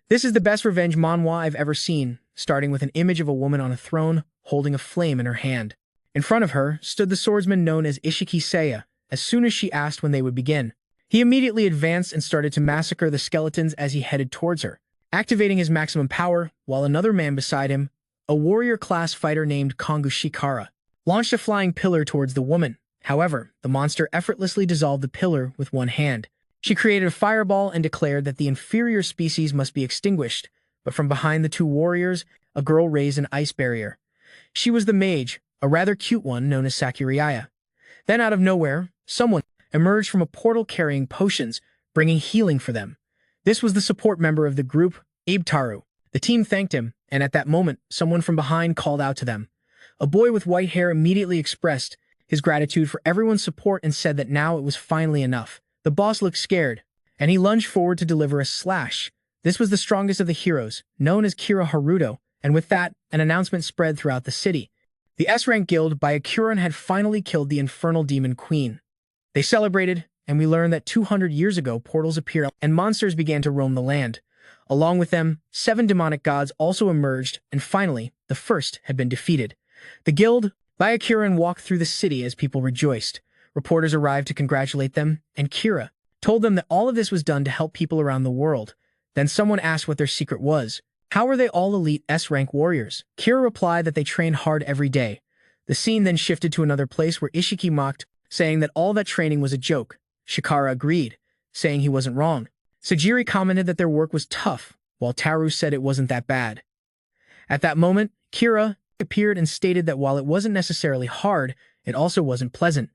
This is the best revenge manhwa I've ever seen, starting with an image of a woman on a throne, holding a flame in her hand. In front of her stood the swordsman known as Ishiki Seiya, as soon as she asked when they would begin. He immediately advanced and started to massacre the skeletons as he headed towards her, activating his maximum power, while another man beside him, a warrior-class fighter named Kongu Shikara, launched a flying pillar towards the woman. However, the monster effortlessly dissolved the pillar with one hand. She created a fireball and declared that the inferior species must be extinguished, but from behind the two warriors, a girl raised an ice barrier. She was the mage, a rather cute one known as Sagiri. Then out of nowhere, someone emerged from a portal carrying potions, bringing healing for them. This was the support member of the group, Taru. The team thanked him, and at that moment, someone from behind called out to them. A boy with white hair immediately expressed his gratitude for everyone's support and said that now it was finally enough. The boss looked scared, and he lunged forward to deliver a slash. This was the strongest of the heroes, known as Kira Haruto, and with that, an announcement spread throughout the city. The S-Rank Guild Byakuren had finally killed the infernal demon queen. They celebrated, and we learned that 200 years ago portals appeared and monsters began to roam the land. Along with them, 7 demonic gods also emerged, and finally, the first had been defeated. The guild Byakuren walked through the city as people rejoiced. Reporters arrived to congratulate them, and Kira told them that all of this was done to help people around the world. Then someone asked what their secret was. How are they all elite S-rank warriors? Kira replied that they trained hard every day. The scene then shifted to another place where Ishiki mocked, saying that all that training was a joke. Shikara agreed, saying he wasn't wrong. Sagiri commented that their work was tough, while Taru said it wasn't that bad. At that moment, Kira appeared and stated that while it wasn't necessarily hard, it also wasn't pleasant.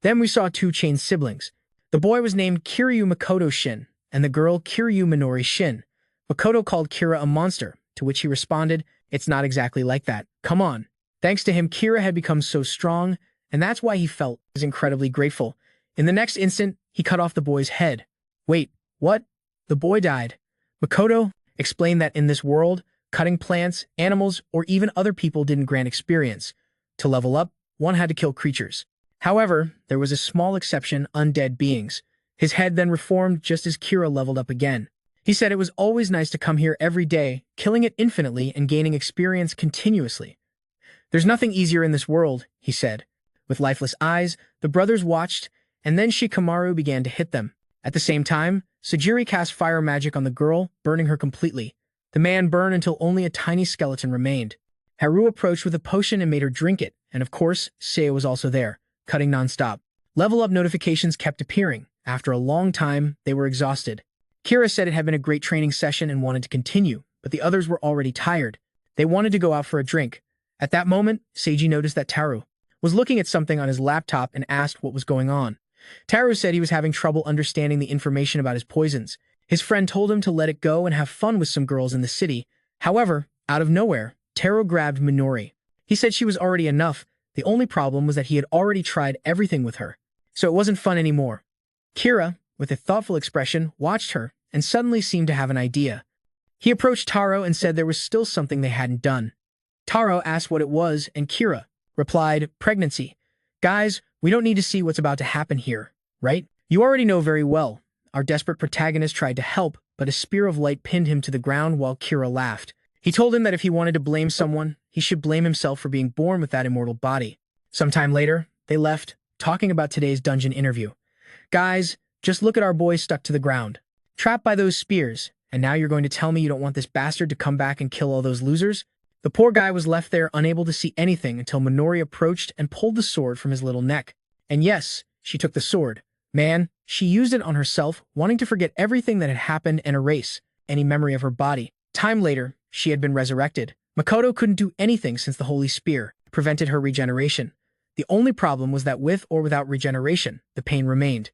Then we saw 2 chain siblings. The boy was named Kiryu Makoto Shin, and the girl Kiryu Minori Shin. Makoto called Kira a monster, to which he responded, "It's not exactly like that. Come on." Thanks to him, Kira had become so strong, and that's why he felt incredibly grateful. In the next instant, he cut off the boy's head. Wait, what? The boy died. Makoto explained that in this world, cutting plants, animals, or even other people didn't grant experience. To level up, one had to kill creatures. However, there was a small exception: undead beings. His head then reformed just as Kira leveled up again. He said it was always nice to come here every day, killing it infinitely and gaining experience continuously. There's nothing easier in this world, he said. With lifeless eyes, the brothers watched, and then Shikamaru began to hit them. At the same time, Sagiri cast fire magic on the girl, burning her completely. The man burned until only a tiny skeleton remained. Haru approached with a potion and made her drink it, and of course, Seiya was also there, cutting non-stop. Level up notifications kept appearing. After a long time, they were exhausted. Kira said it had been a great training session and wanted to continue, but the others were already tired. They wanted to go out for a drink. At that moment, Seiji noticed that Taru was looking at something on his laptop and asked what was going on. Taru said he was having trouble understanding the information about his poisons. His friend told him to let it go and have fun with some girls in the city. However, out of nowhere, Taru grabbed Minori. He said she was already enough. The only problem was that he had already tried everything with her, so it wasn't fun anymore. Kira, with a thoughtful expression, watched her and suddenly seemed to have an idea. He approached Taro and said there was still something they hadn't done. Taro asked what it was, and Kira replied, "Pregnancy. Guys, we don't need to see what's about to happen here, right? You already know very well." Our desperate protagonist tried to help, but a spear of light pinned him to the ground while Kira laughed. He told him that if he wanted to blame someone, he should blame himself for being born with that immortal body. Sometime later, they left, talking about today's dungeon interview. "Guys, just look at our boy stuck to the ground, trapped by those spears, and now you're going to tell me you don't want this bastard to come back and kill all those losers?" The poor guy was left there unable to see anything until Minori approached and pulled the sword from his little neck. And yes, she took the sword. Man, she used it on herself, wanting to forget everything that had happened and erase any memory of her body. Time later, she had been resurrected. Makoto couldn't do anything since the holy spear prevented her regeneration. The only problem was that with or without regeneration, the pain remained.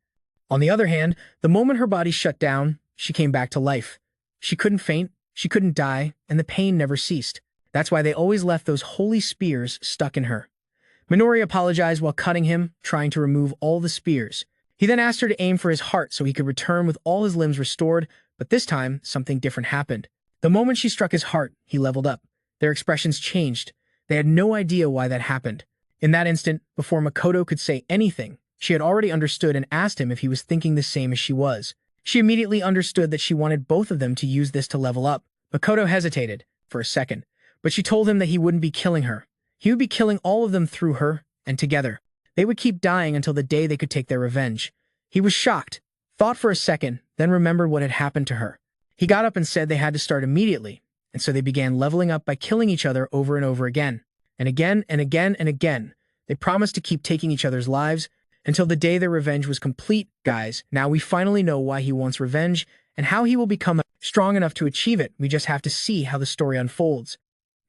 On the other hand, the moment her body shut down, she came back to life. She couldn't faint, she couldn't die, and the pain never ceased. That's why they always left those holy spears stuck in her. Minori apologized while cutting him, trying to remove all the spears. He then asked her to aim for his heart so he could return with all his limbs restored, but this time, something different happened. The moment she struck his heart, he leveled up. Their expressions changed. They had no idea why that happened. In that instant, before Makoto could say anything, she had already understood and asked him if he was thinking the same as she was. She immediately understood that she wanted both of them to use this to level up. Makoto hesitated for a second, but she told him that he wouldn't be killing her. He would be killing all of them through her, and together. They would keep dying until the day they could take their revenge. He was shocked, thought for a second, then remembered what had happened to her. He got up and said they had to start immediately, and so they began leveling up by killing each other over and over again. And again and again and again. They promised to keep taking each other's lives until the day their revenge was complete. Guys, now we finally know why he wants revenge and how he will become strong enough to achieve it. We just have to see how the story unfolds.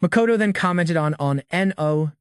Makoto then commented on No.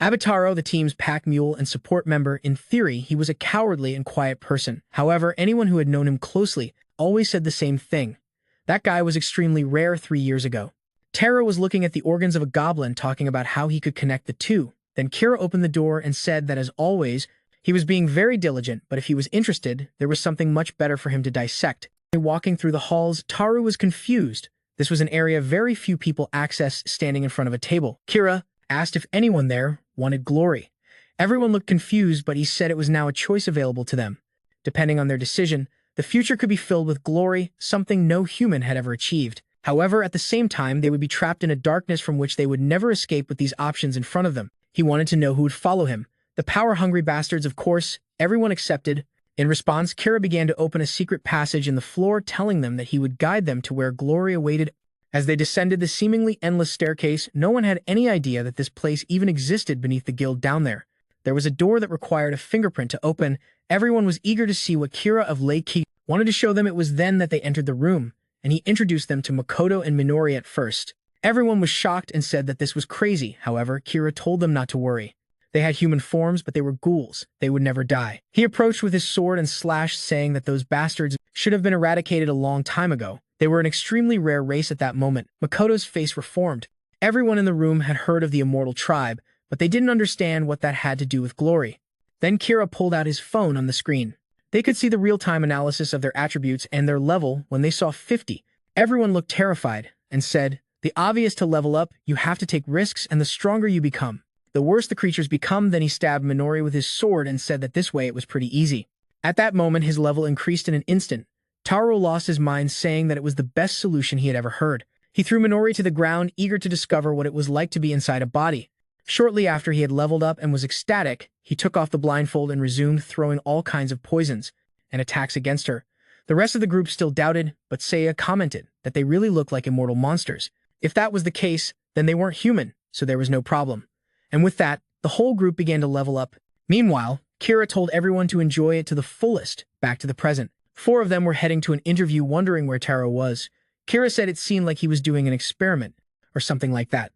Abataro, the team's pack mule and support member. In theory, he was a cowardly and quiet person. However, anyone who had known him closely always said the same thing. That guy was extremely rare 3 years ago. Taro was looking at the organs of a goblin, talking about how he could connect the two. Then Kira opened the door and said that, as always, he was being very diligent, but if he was interested, there was something much better for him to dissect. Walking through the halls, Taru was confused. This was an area very few people access, standing in front of a table. Kira asked if anyone there wanted glory. Everyone looked confused, but he said it was now a choice available to them. Depending on their decision, the future could be filled with glory, something no human had ever achieved. However, at the same time, they would be trapped in a darkness from which they would never escape with these options in front of them. He wanted to know who would follow him. The power-hungry bastards, of course. Everyone accepted. In response, Kira began to open a secret passage in the floor, telling them that he would guide them to where glory awaited. As they descended the seemingly endless staircase, no one had any idea that this place even existed beneath the guild down there. There was a door that required a fingerprint to open. Everyone was eager to see what Kira of Lake wanted to show them. It was then that they entered the room, and he introduced them to Makoto and Minori at first. Everyone was shocked and said that this was crazy. However, Kira told them not to worry. They had human forms, but they were ghouls. They would never die. He approached with his sword and slashed, saying that those bastards should have been eradicated a long time ago. They were an extremely rare race at that moment. Makoto's face reformed. Everyone in the room had heard of the immortal tribe, but they didn't understand what that had to do with glory. Then Kira pulled out his phone on the screen. They could see the real-time analysis of their attributes and their level when they saw 50. Everyone looked terrified and said, "The obvious to level up, you have to take risks, and the stronger you become, the worse the creatures become." Then he stabbed Minori with his sword and said that this way it was pretty easy. At that moment, his level increased in an instant. Taro lost his mind, saying that it was the best solution he had ever heard. He threw Minori to the ground, eager to discover what it was like to be inside a body. Shortly after he had leveled up and was ecstatic, he took off the blindfold and resumed throwing all kinds of poisons and attacks against her. The rest of the group still doubted, but Seiya commented that they really looked like immortal monsters. If that was the case, then they weren't human, so there was no problem. And with that, the whole group began to level up. Meanwhile, Kira told everyone to enjoy it to the fullest. Back to the present. 4 of them were heading to an interview, wondering where Taro was. Kira said it seemed like he was doing an experiment, or something like that.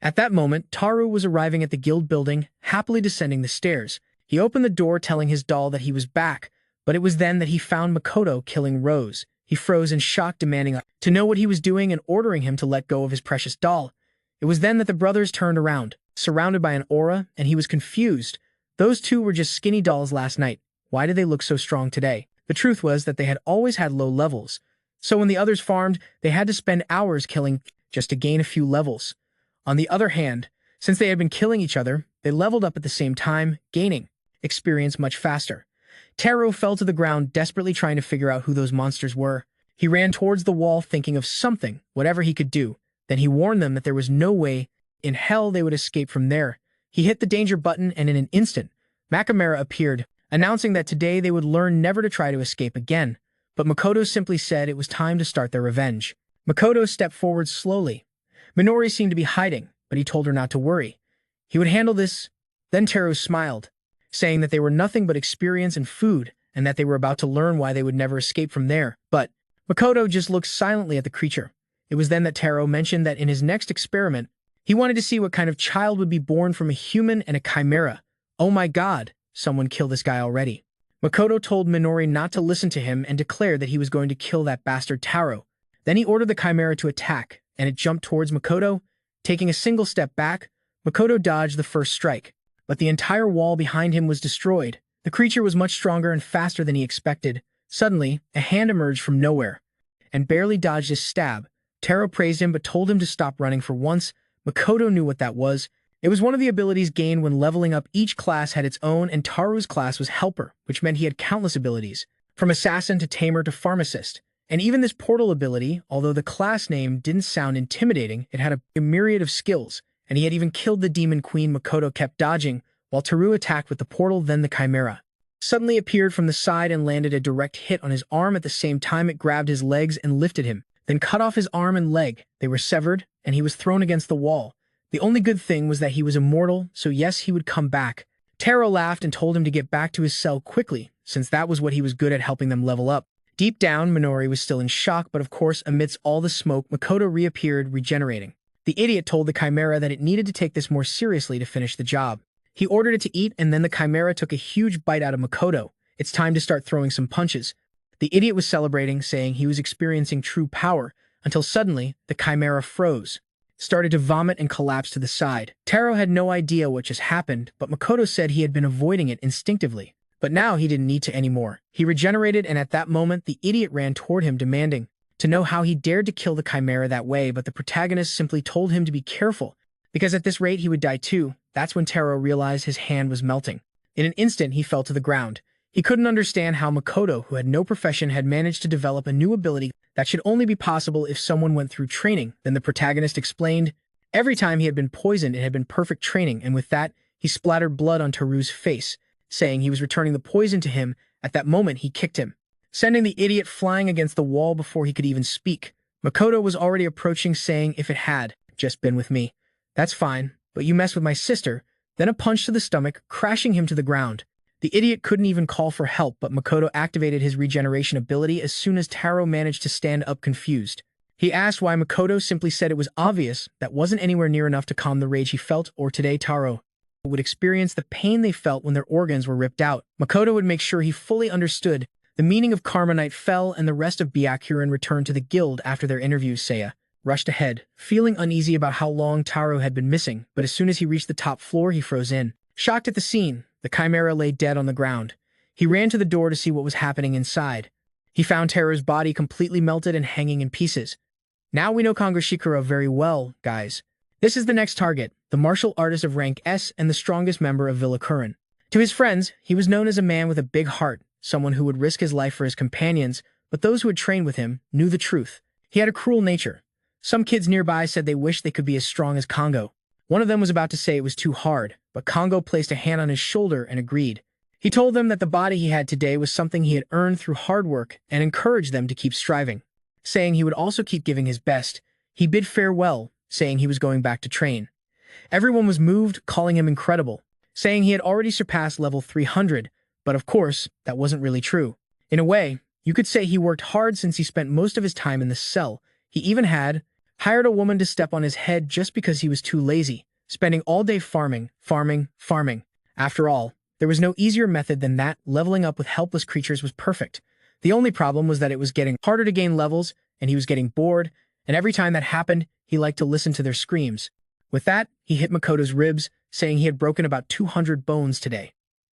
At that moment, Taru was arriving at the guild building, happily descending the stairs. He opened the door, telling his doll that he was back, but it was then that he found Makoto killing Rose. He froze in shock, demanding to know what he was doing and ordering him to let go of his precious doll. It was then that the brothers turned around, surrounded by an aura, and he was confused. Those two were just skinny dolls last night. Why did they look so strong today? The truth was that they had always had low levels. So when the others farmed, they had to spend hours killing just to gain a few levels. On the other hand, since they had been killing each other, they leveled up at the same time, gaining experience much faster. Taro fell to the ground, desperately trying to figure out who those monsters were. He ran towards the wall, thinking of something, whatever he could do. Then he warned them that there was no way in hell they would escape from there. He hit the danger button, and in an instant, Makamera appeared, announcing that today they would learn never to try to escape again. But Makoto simply said it was time to start their revenge. Makoto stepped forward slowly. Minori seemed to be hiding, but he told her not to worry. He would handle this. Then Taro smiled, saying that they were nothing but experience and food, and that they were about to learn why they would never escape from there. But Makoto just looked silently at the creature. It was then that Taro mentioned that in his next experiment, he wanted to see what kind of child would be born from a human and a chimera. Oh my god, someone kill this guy already. Makoto told Minori not to listen to him and declared that he was going to kill that bastard Taro. Then he ordered the chimera to attack, and it jumped towards Makoto. Taking a single step back, Makoto dodged the first strike, but the entire wall behind him was destroyed. The creature was much stronger and faster than he expected. Suddenly, a hand emerged from nowhere and barely dodged his stab. Taro praised him but told him to stop running for once. Makoto knew what that was. It was one of the abilities gained when leveling up. Each class had its own, and Taru's class was Helper, which meant he had countless abilities. from assassin to tamer to pharmacist. And even this portal ability, although the class name didn't sound intimidating, it had a myriad of skills, and he had even killed the demon queen. Makoto kept dodging, while Teru attacked with the portal. Then the chimera suddenly appeared from the side and landed a direct hit on his arm. At the same time, it grabbed his legs and lifted him, then cut off his arm and leg. They were severed, and he was thrown against the wall. The only good thing was that he was immortal, so yes, he would come back. Taro laughed and told him to get back to his cell quickly, since that was what he was good at, helping them level up. Deep down, Minori was still in shock, but of course, amidst all the smoke, Makoto reappeared, regenerating. The idiot told the chimera that it needed to take this more seriously to finish the job. He ordered it to eat, and then the chimera took a huge bite out of Makoto. It's time to start throwing some punches. The idiot was celebrating, saying he was experiencing true power, until suddenly, the chimera froze, started to vomit and collapsed to the side. Taro had no idea what just happened, but Makoto said he had been avoiding it instinctively. But now he didn't need to anymore. He regenerated, and at that moment, the idiot ran toward him, demanding to know how he dared to kill the chimera that way, but the protagonist simply told him to be careful, because at this rate he would die too. That's when Taro realized his hand was melting. In an instant, he fell to the ground. He couldn't understand how Makoto, who had no profession, had managed to develop a new ability that should only be possible if someone went through training. Then the protagonist explained, every time he had been poisoned, it had been perfect training, and with that, he splattered blood on Teru's face, saying he was returning the poison to him. At that moment, he kicked him, sending the idiot flying against the wall before he could even speak. Makoto was already approaching, saying, if it had just been with me, that's fine, but you mess with my sister. Then a punch to the stomach, crashing him to the ground. The idiot couldn't even call for help, but Makoto activated his regeneration ability as soon as Taro managed to stand up confused. He asked why. Makoto simply said it was obvious, that wasn't anywhere near enough to calm the rage he felt, or today Taro would experience the pain they felt when their organs were ripped out. Makoto would make sure he fully understood the meaning of Karma. Night fell, and the rest of Byakuren returned to the guild after their interviews. Seiya rushed ahead, feeling uneasy about how long Taro had been missing, but as soon as he reached the top floor, he froze in. Shocked at the scene, the chimera lay dead on the ground. He ran to the door to see what was happening inside. He found Taro's body completely melted and hanging in pieces. Now we know Shikara very well, guys. This is the next target, the martial artist of rank S and the strongest member of Byakuren. To his friends, he was known as a man with a big heart, someone who would risk his life for his companions, but those who had trained with him knew the truth. He had a cruel nature. Some kids nearby said they wished they could be as strong as Kongo. One of them was about to say it was too hard, but Kongo placed a hand on his shoulder and agreed. He told them that the body he had today was something he had earned through hard work and encouraged them to keep striving. Saying he would also keep giving his best, he bid farewell, saying he was going back to train. Everyone was moved, calling him incredible, saying he had already surpassed level 300, but of course, that wasn't really true. In a way, you could say he worked hard since he spent most of his time in the cell. He even hired a woman to step on his head just because he was too lazy, spending all day farming. After all, there was no easier method than that. Leveling up with helpless creatures was perfect. The only problem was that it was getting harder to gain levels, and he was getting bored, and every time that happened, he liked to listen to their screams. With that, he hit Makoto's ribs, saying he had broken about 200 bones today.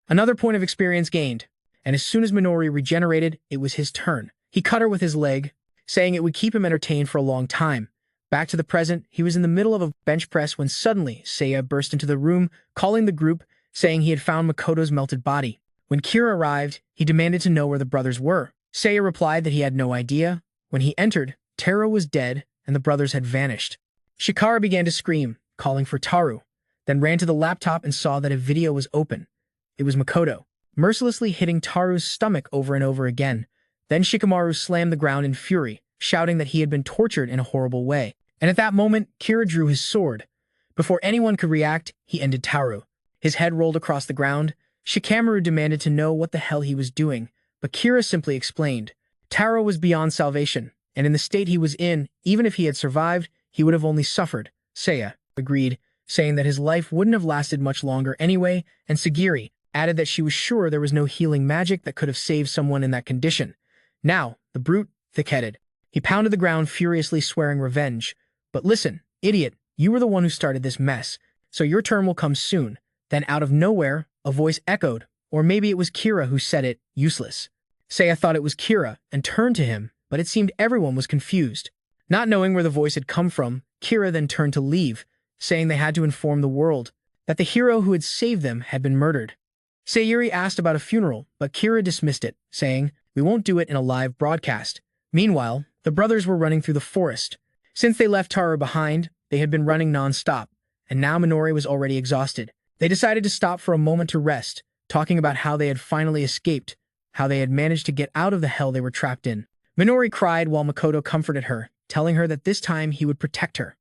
Another point of experience gained, and as soon as Minori regenerated, it was his turn. He cut her with his leg, saying it would keep him entertained for a long time. Back to the present, he was in the middle of a bench press when suddenly Seiya burst into the room, calling the group, saying he had found Makoto's melted body. When Kira arrived, he demanded to know where the brothers were. Seiya replied that he had no idea. When he entered, Taro was dead, and the brothers had vanished. Shikara began to scream, calling for Taru, then ran to the laptop and saw that a video was open. It was Makoto, mercilessly hitting Taru's stomach over and over again. Then Shikamaru slammed the ground in fury, shouting that he had been tortured in a horrible way. And at that moment, Kira drew his sword. Before anyone could react, he ended Taru. His head rolled across the ground. Shikamaru demanded to know what the hell he was doing, but Kira simply explained. Taro was beyond salvation, and in the state he was in, even if he had survived, he would have only suffered. Seiya agreed, saying that his life wouldn't have lasted much longer anyway, and Sagiri added that she was sure there was no healing magic that could have saved someone in that condition. Now, the brute, thick-headed. He pounded the ground furiously, swearing revenge. But listen, idiot, you were the one who started this mess, so your turn will come soon. Then out of nowhere, a voice echoed, or maybe it was Kira who said it, useless. Seiya thought it was Kira and turned to him, but it seemed everyone was confused. Not knowing where the voice had come from, Kira then turned to leave, saying they had to inform the world that the hero who had saved them had been murdered. Sayuri asked about a funeral, but Kira dismissed it, saying We won't do it in a live broadcast. Meanwhile, the brothers were running through the forest. Since they left Taro behind, they had been running non-stop, and now Minori was already exhausted. They decided to stop for a moment to rest, talking about how they had finally escaped, how they had managed to get out of the hell they were trapped in. Minori cried while Makoto comforted her, telling her that this time he would protect her.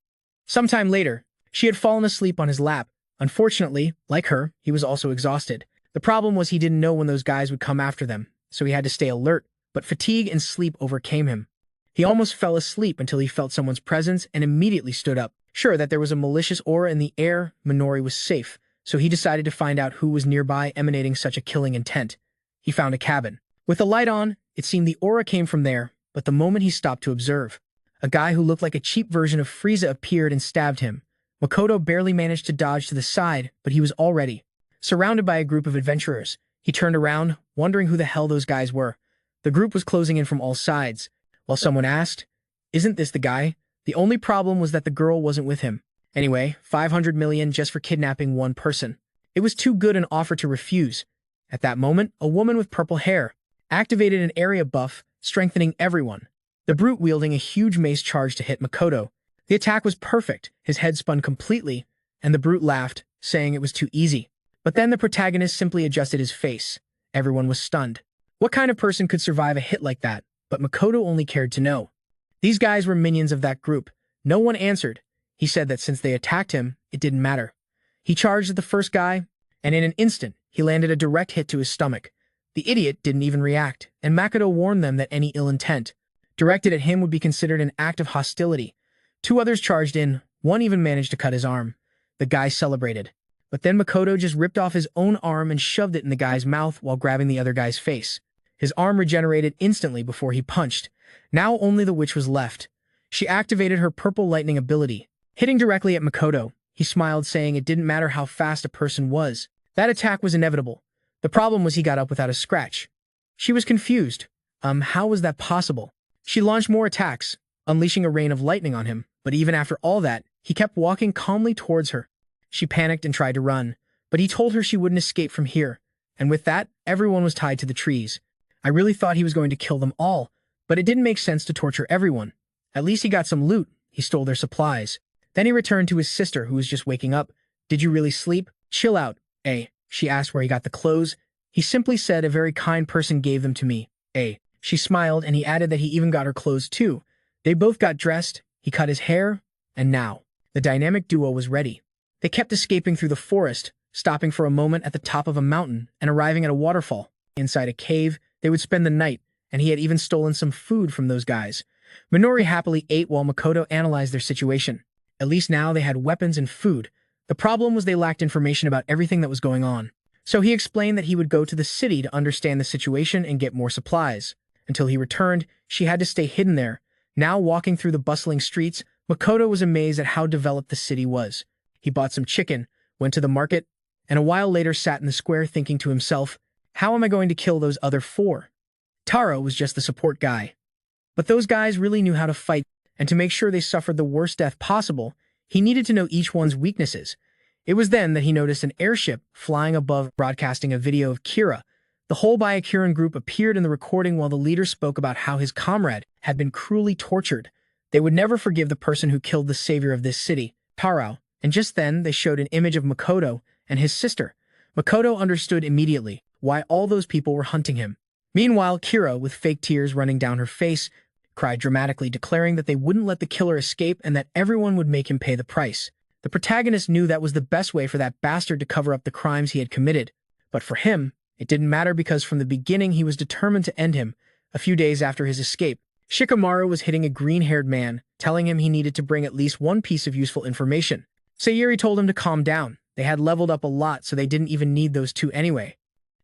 Sometime later, she had fallen asleep on his lap. Unfortunately, like her, he was also exhausted. The problem was he didn't know when those guys would come after them, so he had to stay alert, but fatigue and sleep overcame him. He almost fell asleep until he felt someone's presence and immediately stood up. Sure that there was a malicious aura in the air, Minori was safe, so he decided to find out who was nearby emanating such a killing intent. He found a cabin. With the light on, it seemed the aura came from there, but the moment he stopped to observe, a guy who looked like a cheap version of Frieza appeared and stabbed him. Makoto barely managed to dodge to the side, but he was already surrounded by a group of adventurers. He turned around, wondering who the hell those guys were. The group was closing in from all sides. While someone asked, "Isn't this the guy?" The only problem was that the girl wasn't with him. Anyway, 500 million just for kidnapping one person. It was too good an offer to refuse. At that moment, a woman with purple hair activated an area buff, strengthening everyone. The brute wielding a huge mace charged to hit Makoto. The attack was perfect, his head spun completely, and the brute laughed, saying it was too easy. But then the protagonist simply adjusted his face. Everyone was stunned. What kind of person could survive a hit like that? But Makoto only cared to know. These guys were minions of that group. No one answered. He said that since they attacked him, it didn't matter. He charged at the first guy, and in an instant, he landed a direct hit to his stomach. The idiot didn't even react, and Makoto warned them that any ill intent directed at him would be considered an act of hostility. Two others charged in, one even managed to cut his arm. The guy celebrated. But then Makoto just ripped off his own arm and shoved it in the guy's mouth while grabbing the other guy's face. His arm regenerated instantly before he punched. Now only the witch was left. She activated her purple lightning ability, hitting directly at Makoto. He smiled, saying it didn't matter how fast a person was. That attack was inevitable. The problem was he got up without a scratch. She was confused. How was that possible? She launched more attacks, unleashing a rain of lightning on him, but even after all that, he kept walking calmly towards her. She panicked and tried to run, but he told her she wouldn't escape from here, and with that, everyone was tied to the trees. I really thought he was going to kill them all, but it didn't make sense to torture everyone. At least he got some loot. He stole their supplies. Then he returned to his sister, who was just waking up. "Did you really sleep? Chill out, eh?" She asked where he got the clothes. He simply said a very kind person gave them to me, eh? She smiled, and he added that he even got her clothes too. They both got dressed, he cut his hair, and now, the dynamic duo was ready. They kept escaping through the forest, stopping for a moment at the top of a mountain and arriving at a waterfall. Inside a cave, they would spend the night, and he had even stolen some food from those guys. Minori happily ate while Makoto analyzed their situation. At least now they had weapons and food. The problem was they lacked information about everything that was going on. So he explained that he would go to the city to understand the situation and get more supplies. Until he returned, she had to stay hidden there. Now walking through the bustling streets, Makoto was amazed at how developed the city was. He bought some chicken, went to the market, and a while later sat in the square thinking to himself, how am I going to kill those other four? Taro was just the support guy. But those guys really knew how to fight, and to make sure they suffered the worst death possible, he needed to know each one's weaknesses. It was then that he noticed an airship flying above, broadcasting a video of Kira. The whole Byakuren group appeared in the recording while the leader spoke about how his comrade had been cruelly tortured. They would never forgive the person who killed the savior of this city, Taro, and just then they showed an image of Makoto and his sister. Makoto understood immediately why all those people were hunting him. Meanwhile, Kira, with fake tears running down her face, cried dramatically, declaring that they wouldn't let the killer escape and that everyone would make him pay the price. The protagonist knew that was the best way for that bastard to cover up the crimes he had committed. But for him, it didn't matter because from the beginning he was determined to end him. A few days after his escape, Shikamaru was hitting a green-haired man, telling him he needed to bring at least one piece of useful information. Sagiri told him to calm down. They had leveled up a lot, so they didn't even need those two anyway.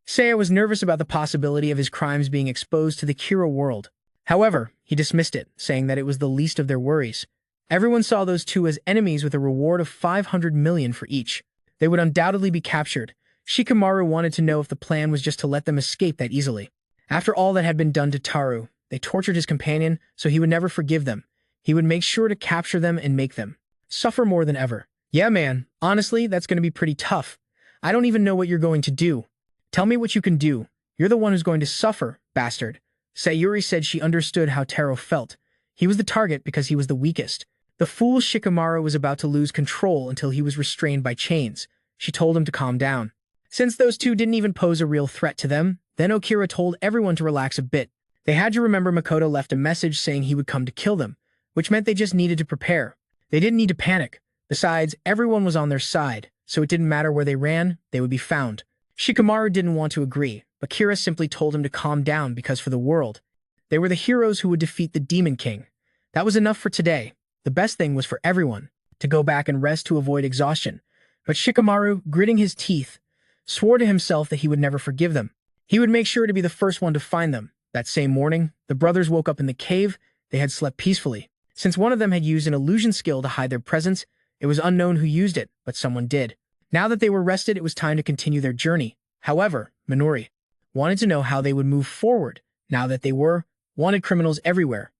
Seiya was nervous about the possibility of his crimes being exposed to the Kira world. However, he dismissed it, saying that it was the least of their worries. Everyone saw those two as enemies with a reward of 500 million for each. They would undoubtedly be captured. Shikamaru wanted to know if the plan was just to let them escape that easily. After all that had been done to Taro, they tortured his companion, so he would never forgive them. He would make sure to capture them and make them suffer more than ever. Yeah, man, honestly, that's going to be pretty tough. I don't even know what you're going to do. Tell me what you can do. You're the one who's going to suffer, bastard. Sayuri said she understood how Taro felt. He was the target because he was the weakest. The fool Shikamaru was about to lose control until he was restrained by chains. She told him to calm down. Since those two didn't even pose a real threat to them, then Okira told everyone to relax a bit. They had to remember Makoto left a message saying he would come to kill them, which meant they just needed to prepare. They didn't need to panic. Besides, everyone was on their side, so it didn't matter where they ran, they would be found. Shikamaru didn't want to agree, but Kira simply told him to calm down because for the world, they were the heroes who would defeat the Demon King. That was enough for today. The best thing was for everyone to go back and rest to avoid exhaustion. But Shikamaru, gritting his teeth, swore to himself that he would never forgive them. He would make sure to be the first one to find them. That same morning, the brothers woke up in the cave. They had slept peacefully. Since one of them had used an illusion skill to hide their presence, it was unknown who used it, but someone did. Now that they were rested, it was time to continue their journey. However, Minori wanted to know how they would move forward now that they were wanted criminals everywhere.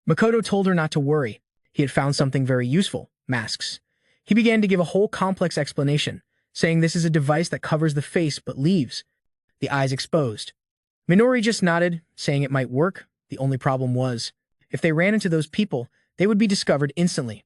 Makoto told her not to worry. He had found something very useful, masks. He began to give a whole complex explanation, saying this is a device that covers the face but leaves the eyes exposed. Minori just nodded, saying it might work. The only problem was, if they ran into those people, they would be discovered instantly.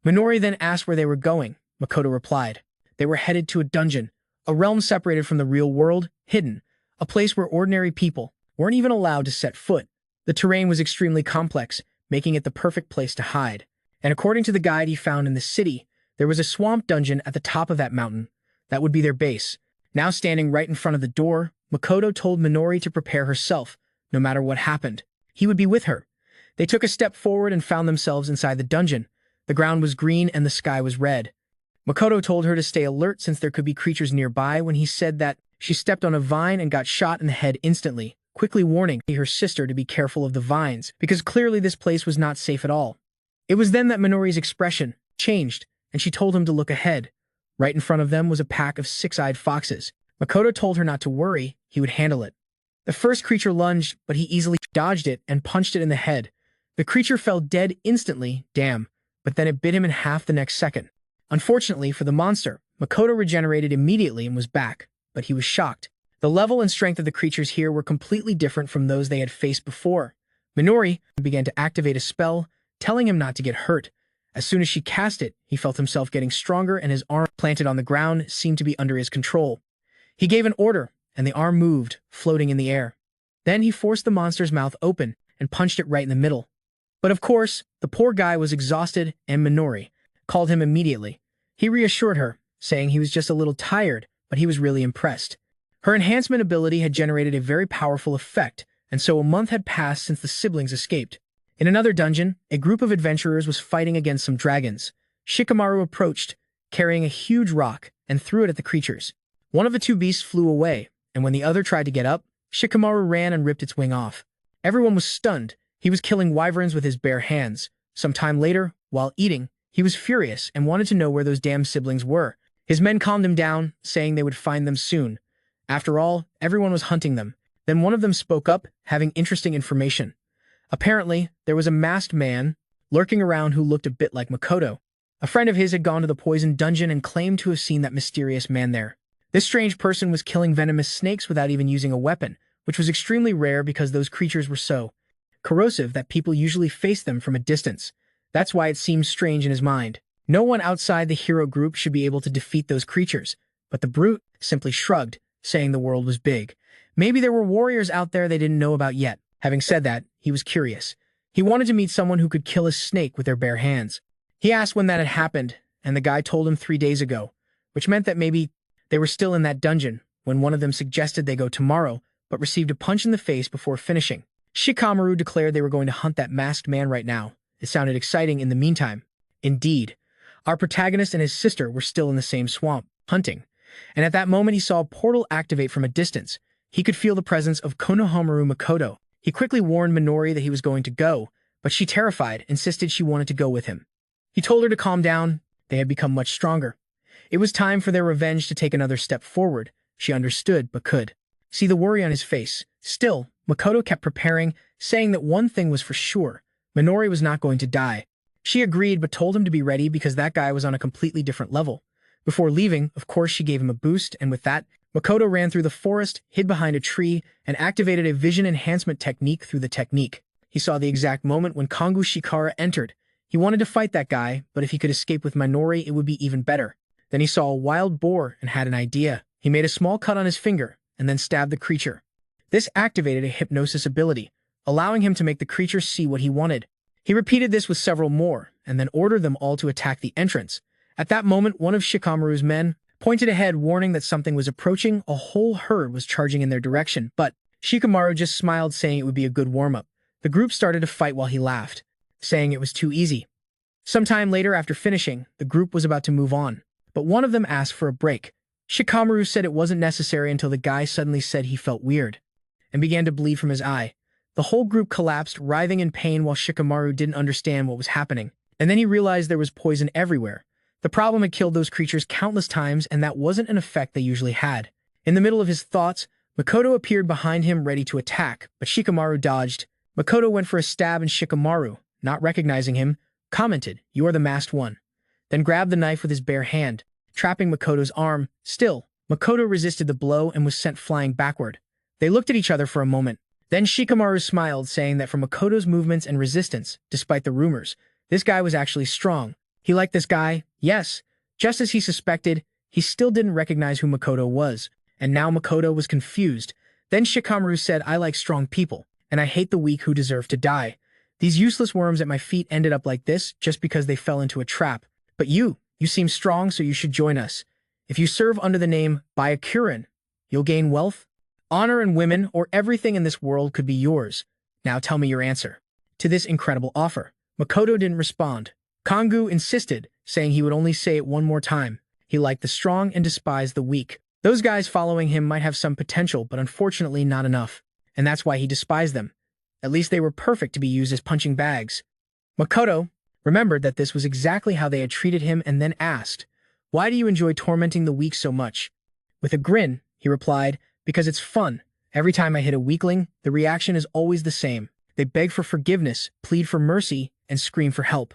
Minori then asked where they were going. Makoto replied. They were headed to a dungeon, a realm separated from the real world, hidden, a place where ordinary people weren't even allowed to set foot. The terrain was extremely complex, making it the perfect place to hide. And according to the guide he found in the city, there was a swamp dungeon at the top of that mountain. That would be their base. Now standing right in front of the door, Makoto told Minori to prepare herself. No matter what happened, he would be with her. They took a step forward and found themselves inside the dungeon. The ground was green and the sky was red. Makoto told her to stay alert since there could be creatures nearby when he said that she stepped on a vine and got shot in the head instantly, quickly warning her sister to be careful of the vines because clearly this place was not safe at all. It was then that Minori's expression changed and she told him to look ahead. Right in front of them was a pack of six-eyed foxes. Makoto told her not to worry, he would handle it. The first creature lunged, but he easily dodged it and punched it in the head. The creature fell dead instantly, damn, but then it bit him in half the next second. Unfortunately for the monster, Makoto regenerated immediately and was back, but he was shocked. The level and strength of the creatures here were completely different from those they had faced before. Minori began to activate a spell, telling him not to get hurt. As soon as she cast it, he felt himself getting stronger and his arm planted on the ground seemed to be under his control. He gave an order, and the arm moved, floating in the air. Then he forced the monster's mouth open and punched it right in the middle. But of course, the poor guy was exhausted and Minori called him immediately. He reassured her, saying he was just a little tired, but he was really impressed. Her enhancement ability had generated a very powerful effect, and so a month had passed since the siblings escaped. In another dungeon, a group of adventurers was fighting against some dragons. Shikamaru approached, carrying a huge rock, and threw it at the creatures. One of the two beasts flew away, and when the other tried to get up, Shikamaru ran and ripped its wing off. Everyone was stunned. He was killing wyverns with his bare hands. Some time later, while eating, he was furious and wanted to know where those damn siblings were. His men calmed him down, saying they would find them soon. After all, everyone was hunting them. Then one of them spoke up, having interesting information. Apparently, there was a masked man lurking around who looked a bit like Makoto. A friend of his had gone to the poison dungeon and claimed to have seen that mysterious man there. This strange person was killing venomous snakes without even using a weapon, which was extremely rare because those creatures were so corrosive that people usually faced them from a distance. That's why it seemed strange in his mind. No one outside the hero group should be able to defeat those creatures, but the brute simply shrugged, saying the world was big. Maybe there were warriors out there they didn't know about yet. Having said that, he was curious. He wanted to meet someone who could kill a snake with their bare hands. He asked when that had happened, and the guy told him 3 days ago, which meant that maybe they were still in that dungeon when one of them suggested they go tomorrow, but received a punch in the face before finishing. Shikamaru declared they were going to hunt that masked man right now. It sounded exciting in the meantime. Indeed, our protagonist and his sister were still in the same swamp, hunting. And at that moment he saw a portal activate from a distance. He could feel the presence of Konohamaru Makoto. He quickly warned Minori that he was going to go, but she, terrified, insisted she wanted to go with him. He told her to calm down. They had become much stronger. It was time for their revenge to take another step forward. She understood, but could see the worry on his face. Still, Makoto kept preparing, saying that one thing was for sure. Minori was not going to die. She agreed, but told him to be ready because that guy was on a completely different level. Before leaving, of course, she gave him a boost, and with that, Makoto ran through the forest, hid behind a tree, and activated a vision enhancement technique through the technique. He saw the exact moment when Kongu Shikara entered. He wanted to fight that guy, but if he could escape with Minori, it would be even better. Then he saw a wild boar and had an idea. He made a small cut on his finger and then stabbed the creature. This activated a hypnosis ability, allowing him to make the creature see what he wanted. He repeated this with several more, and then ordered them all to attack the entrance. At that moment, one of Shikamaru's men pointed ahead, warning that something was approaching. A whole herd was charging in their direction, but Shikamaru just smiled, saying it would be a good warm-up. The group started to fight while he laughed, saying it was too easy. Sometime later, after finishing, the group was about to move on, but one of them asked for a break. Shikamaru said it wasn't necessary until the guy suddenly said he felt weird and began to bleed from his eye. The whole group collapsed, writhing in pain, while Shikamaru didn't understand what was happening. And then he realized there was poison everywhere. The problem had killed those creatures countless times, and that wasn't an effect they usually had. In the middle of his thoughts, Makoto appeared behind him, ready to attack, but Shikamaru dodged. Makoto went for a stab, and Shikamaru, not recognizing him, commented, "You are the masked one," then grabbed the knife with his bare hand, trapping Makoto's arm. Still, Makoto resisted the blow and was sent flying backward. They looked at each other for a moment. Then Shikamaru smiled, saying that for Makoto's movements and resistance, despite the rumors, this guy was actually strong. He liked this guy, yes. Just as he suspected, he still didn't recognize who Makoto was, and now Makoto was confused. Then Shikamaru said, "I like strong people, and I hate the weak who deserve to die. These useless worms at my feet ended up like this just because they fell into a trap. But you seem strong, so you should join us. If you serve under the name Byakuren, you'll gain wealth, honor, and women, or everything in this world could be yours. Now tell me your answer." To this incredible offer, Makoto didn't respond. Kongu insisted, saying he would only say it one more time. He liked the strong and despised the weak. Those guys following him might have some potential, but unfortunately not enough. And that's why he despised them. At least they were perfect to be used as punching bags. Makoto remembered that this was exactly how they had treated him and then asked, "Why do you enjoy tormenting the weak so much?" With a grin, he replied, "Because it's fun. Every time I hit a weakling, the reaction is always the same. They beg for forgiveness, plead for mercy, and scream for help.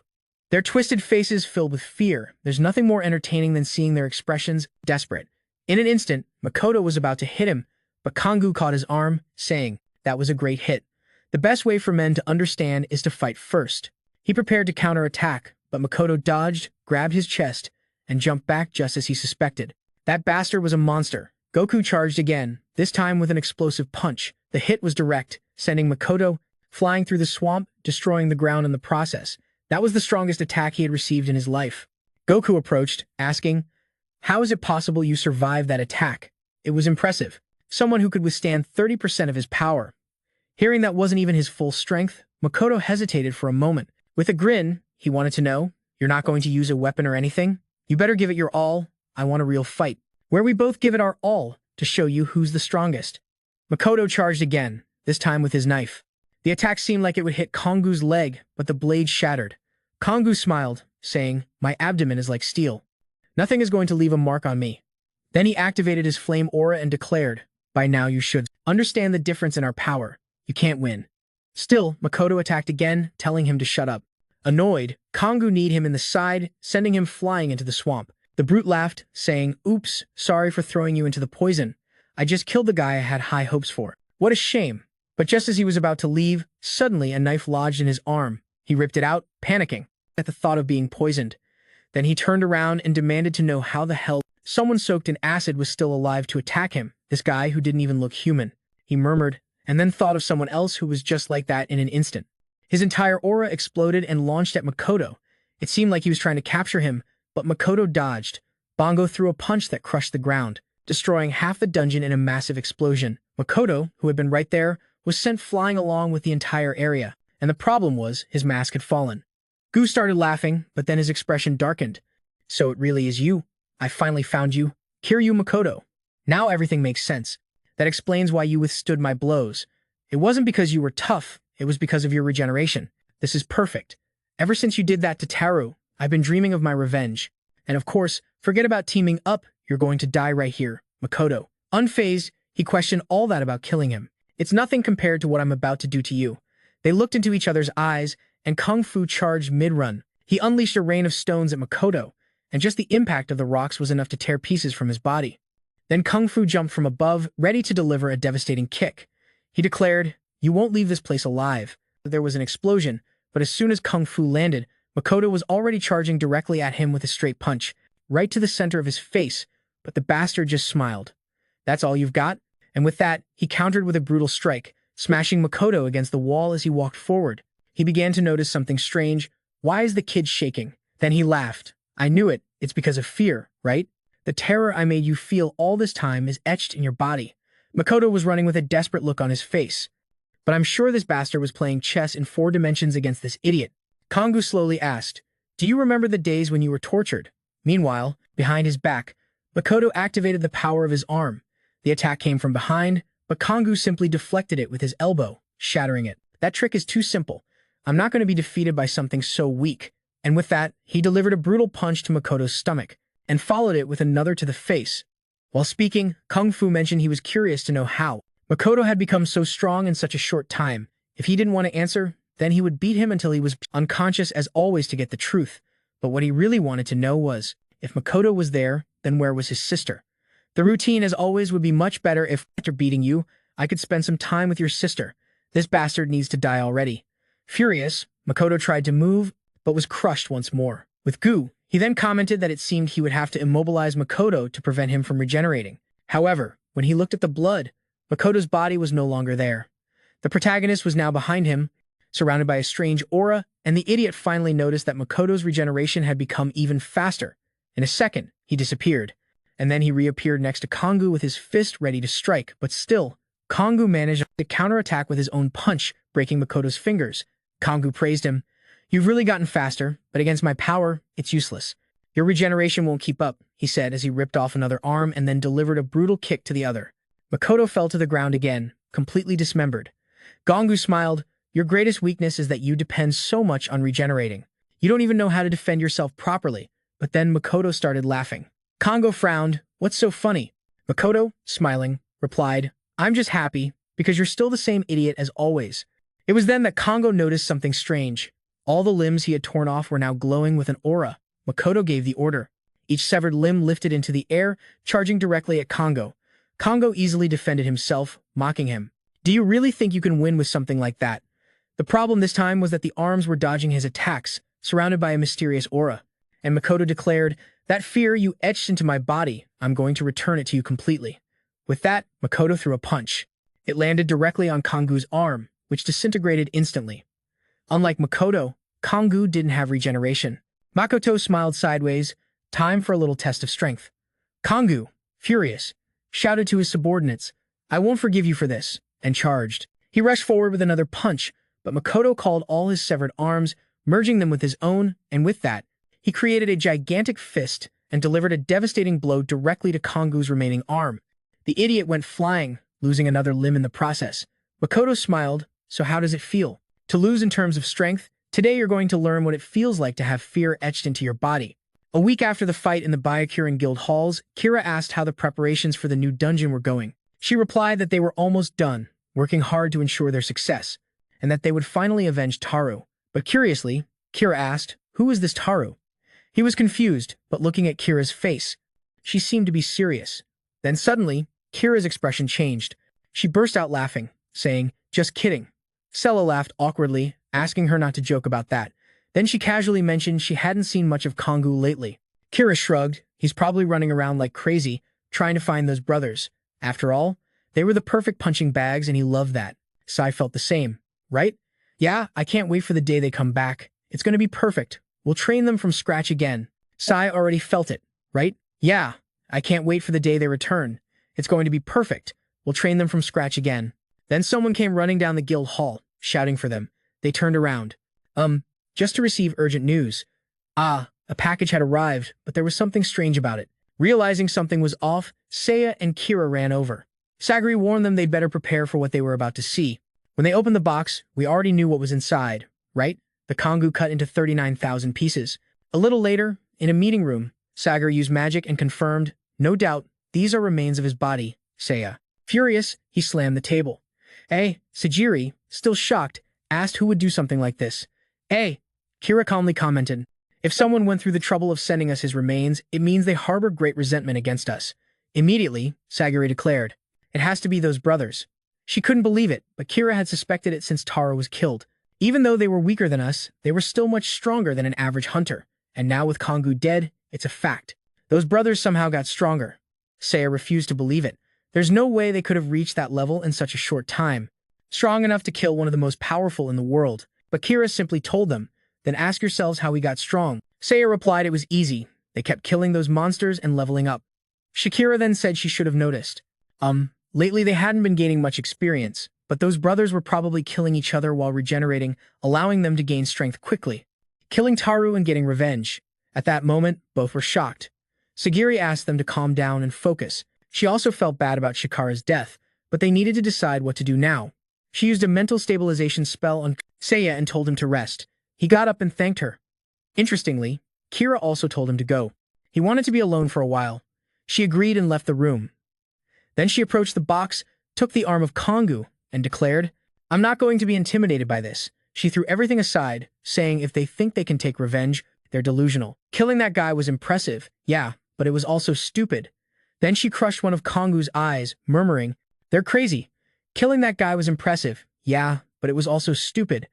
Their twisted faces filled with fear. There's nothing more entertaining than seeing their expressions, desperate." In an instant, Makoto was about to hit him, but Kongu caught his arm, saying, "That was a great hit. The best way for men to understand is to fight first." He prepared to counterattack, but Makoto dodged, grabbed his chest, and jumped back just as he suspected. That bastard was a monster. Goku charged again, this time with an explosive punch. The hit was direct, sending Makoto flying through the swamp, destroying the ground in the process. That was the strongest attack he had received in his life. Goku approached, asking, "How is it possible you survived that attack?" It was impressive. Someone who could withstand 30% of his power. Hearing that wasn't even his full strength, Makoto hesitated for a moment. With a grin, he wanted to know, "You're not going to use a weapon or anything? You better give it your all. I want a real fight, where we both give it our all to show you who's the strongest." Makoto charged again, this time with his knife. The attack seemed like it would hit Kongu's leg, but the blade shattered. Kongu smiled, saying, "My abdomen is like steel. Nothing is going to leave a mark on me." Then he activated his flame aura and declared, "By now you should understand the difference in our power. You can't win." Still, Makoto attacked again, telling him to shut up. Annoyed, Kongu kneed him in the side, sending him flying into the swamp. The brute laughed, saying, "Oops, sorry for throwing you into the poison. I just killed the guy I had high hopes for. What a shame." But just as he was about to leave, suddenly a knife lodged in his arm. He ripped it out, panicking at the thought of being poisoned. Then he turned around and demanded to know how the hell someone soaked in acid was still alive to attack him, this guy who didn't even look human. He murmured, and then thought of someone else who was just like that in an instant. His entire aura exploded and launched at Makoto. It seemed like he was trying to capture him, but Makoto dodged. Bongo threw a punch that crushed the ground, destroying half the dungeon in a massive explosion. Makoto, who had been right there, was sent flying along with the entire area, and the problem was his mask had fallen. Gu started laughing, but then his expression darkened. "So it really is you. I finally found you. Kiryu Makoto. Now everything makes sense. That explains why you withstood my blows. It wasn't because you were tough, it was because of your regeneration. This is perfect. Ever since you did that to Taru, I've been dreaming of my revenge. And of course, forget about teaming up, you're going to die right here." Makoto, unfazed, he questioned all that about killing him. "It's nothing compared to what I'm about to do to you." They looked into each other's eyes, and Kung Fu charged mid-run. He unleashed a rain of stones at Makoto, and just the impact of the rocks was enough to tear pieces from his body. Then Kung Fu jumped from above, ready to deliver a devastating kick. He declared, "You won't leave this place alive." There was an explosion, but as soon as Kung Fu landed, Makoto was already charging directly at him with a straight punch, right to the center of his face, but the bastard just smiled. "That's all you've got?" And with that, he countered with a brutal strike, smashing Makoto against the wall as he walked forward. He began to notice something strange. "Why is the kid shaking?" Then he laughed. "I knew it. It's because of fear, right? The terror I made you feel all this time is etched in your body." Makoto was running with a desperate look on his face. "But I'm sure this bastard was playing chess in 4 dimensions against this idiot." Kongu slowly asked, "Do you remember the days when you were tortured?" Meanwhile, behind his back, Makoto activated the power of his arm. The attack came from behind, but Kongu simply deflected it with his elbow, shattering it. "That trick is too simple. I'm not going to be defeated by something so weak." And with that, he delivered a brutal punch to Makoto's stomach, and followed it with another to the face. While speaking, Kung Fu mentioned he was curious to know how Makoto had become so strong in such a short time. If he didn't want to answer, then he would beat him until he was unconscious as always to get the truth. But what he really wanted to know was, if Makoto was there, then where was his sister? "The routine as always would be much better if, after beating you, I could spend some time with your sister. This bastard needs to die already." Furious, Makoto tried to move, but was crushed once more. With goo, he then commented that it seemed he would have to immobilize Makoto to prevent him from regenerating. However, when he looked at the blood, Makoto's body was no longer there. The protagonist was now behind him, surrounded by a strange aura, and the idiot finally noticed that Makoto's regeneration had become even faster. In a second, he disappeared, and then he reappeared next to Kongu with his fist ready to strike, but still, Kongu managed to counterattack with his own punch, breaking Makoto's fingers. Kongu praised him. "You've really gotten faster, but against my power, it's useless. Your regeneration won't keep up," he said as he ripped off another arm and then delivered a brutal kick to the other. Makoto fell to the ground again, completely dismembered. Kongu smiled. "Your greatest weakness is that you depend so much on regenerating. You don't even know how to defend yourself properly." But then Makoto started laughing. Kongo frowned. "What's so funny?" Makoto, smiling, replied, "I'm just happy, because you're still the same idiot as always." It was then that Kongo noticed something strange. All the limbs he had torn off were now glowing with an aura. Makoto gave the order. Each severed limb lifted into the air, charging directly at Kongo. Kongo easily defended himself, mocking him. "Do you really think you can win with something like that?" The problem this time was that the arms were dodging his attacks, surrounded by a mysterious aura. And Makoto declared, "That fear you etched into my body, I'm going to return it to you completely." With that, Makoto threw a punch. It landed directly on Kongu's arm, which disintegrated instantly. Unlike Makoto, Kongu didn't have regeneration. Makoto smiled sideways. Time for a little test of strength. Kongu, furious, shouted to his subordinates, "I won't forgive you for this," and charged. He rushed forward with another punch, but Makoto called all his severed arms, merging them with his own, and with that, he created a gigantic fist and delivered a devastating blow directly to Kongu's remaining arm. The idiot went flying, losing another limb in the process. Makoto smiled. "So how does it feel to lose in terms of strength? Today you're going to learn what it feels like to have fear etched into your body." A week after the fight in the Byakuren Guild halls, Kira asked how the preparations for the new dungeon were going. She replied that they were almost done, working hard to ensure their success, and that they would finally avenge Taru. But curiously, Kira asked, "Who is this Taru?" He was confused, but looking at Kira's face, she seemed to be serious. Then suddenly, Kira's expression changed. She burst out laughing, saying, "Just kidding." Sella laughed awkwardly, asking her not to joke about that. Then she casually mentioned she hadn't seen much of Kongu lately. Kira shrugged. "He's probably running around like crazy, trying to find those brothers. After all, they were the perfect punching bags and he loved that." Sai felt the same, right? "Yeah, I can't wait for the day they come back. It's going to be perfect. We'll train them from scratch again." Sai already felt it, right? "Yeah, I can't wait for the day they return. It's going to be perfect. We'll train them from scratch again." Then someone came running down the guild hall, shouting for them. They turned around. Just to receive urgent news." A package had arrived, but there was something strange about it. Realizing something was off, Seiya and Kira ran over. Sagiri warned them they'd better prepare for what they were about to see. When they opened the box, we already knew what was inside, right? The Kongu cut into 39,000 pieces. A little later, in a meeting room, Sagiri used magic and confirmed, "No doubt, these are remains of his body, Seiya." Furious, he slammed the table. Sagiri, still shocked, asked who would do something like this. Kira calmly commented, "If someone went through the trouble of sending us his remains, it means they harbor great resentment against us. Immediately, Sagiri declared, "It has to be those brothers." She couldn't believe it, but Kira had suspected it since Taro was killed. Even though they were weaker than us, they were still much stronger than an average hunter. And now with Kongu dead, it's a fact. Those brothers somehow got stronger. Seiya refused to believe it. There's no way they could have reached that level in such a short time. Strong enough to kill one of the most powerful in the world. But Kira simply told them, "Then ask yourselves how we got strong." Seiya replied it was easy. They kept killing those monsters and leveling up. Shikara then said she should have noticed. Lately they hadn't been gaining much experience, but those brothers were probably killing each other while regenerating, allowing them to gain strength quickly. Killing Taru and getting revenge. At that moment, both were shocked. Sagiri asked them to calm down and focus. She also felt bad about Shikara's death, but they needed to decide what to do now. She used a mental stabilization spell on Seiya and told him to rest. He got up and thanked her. Interestingly, Kira also told him to go. He wanted to be alone for a while. She agreed and left the room. Then she approached the box, took the arm of Kongu, and declared, "I'm not going to be intimidated by this." She threw everything aside, saying if they think they can take revenge, they're delusional. Killing that guy was impressive, yeah, but it was also stupid. Then she crushed one of Kongu's eyes, murmuring, "They're crazy." Killing that guy was impressive, yeah, but it was also stupid.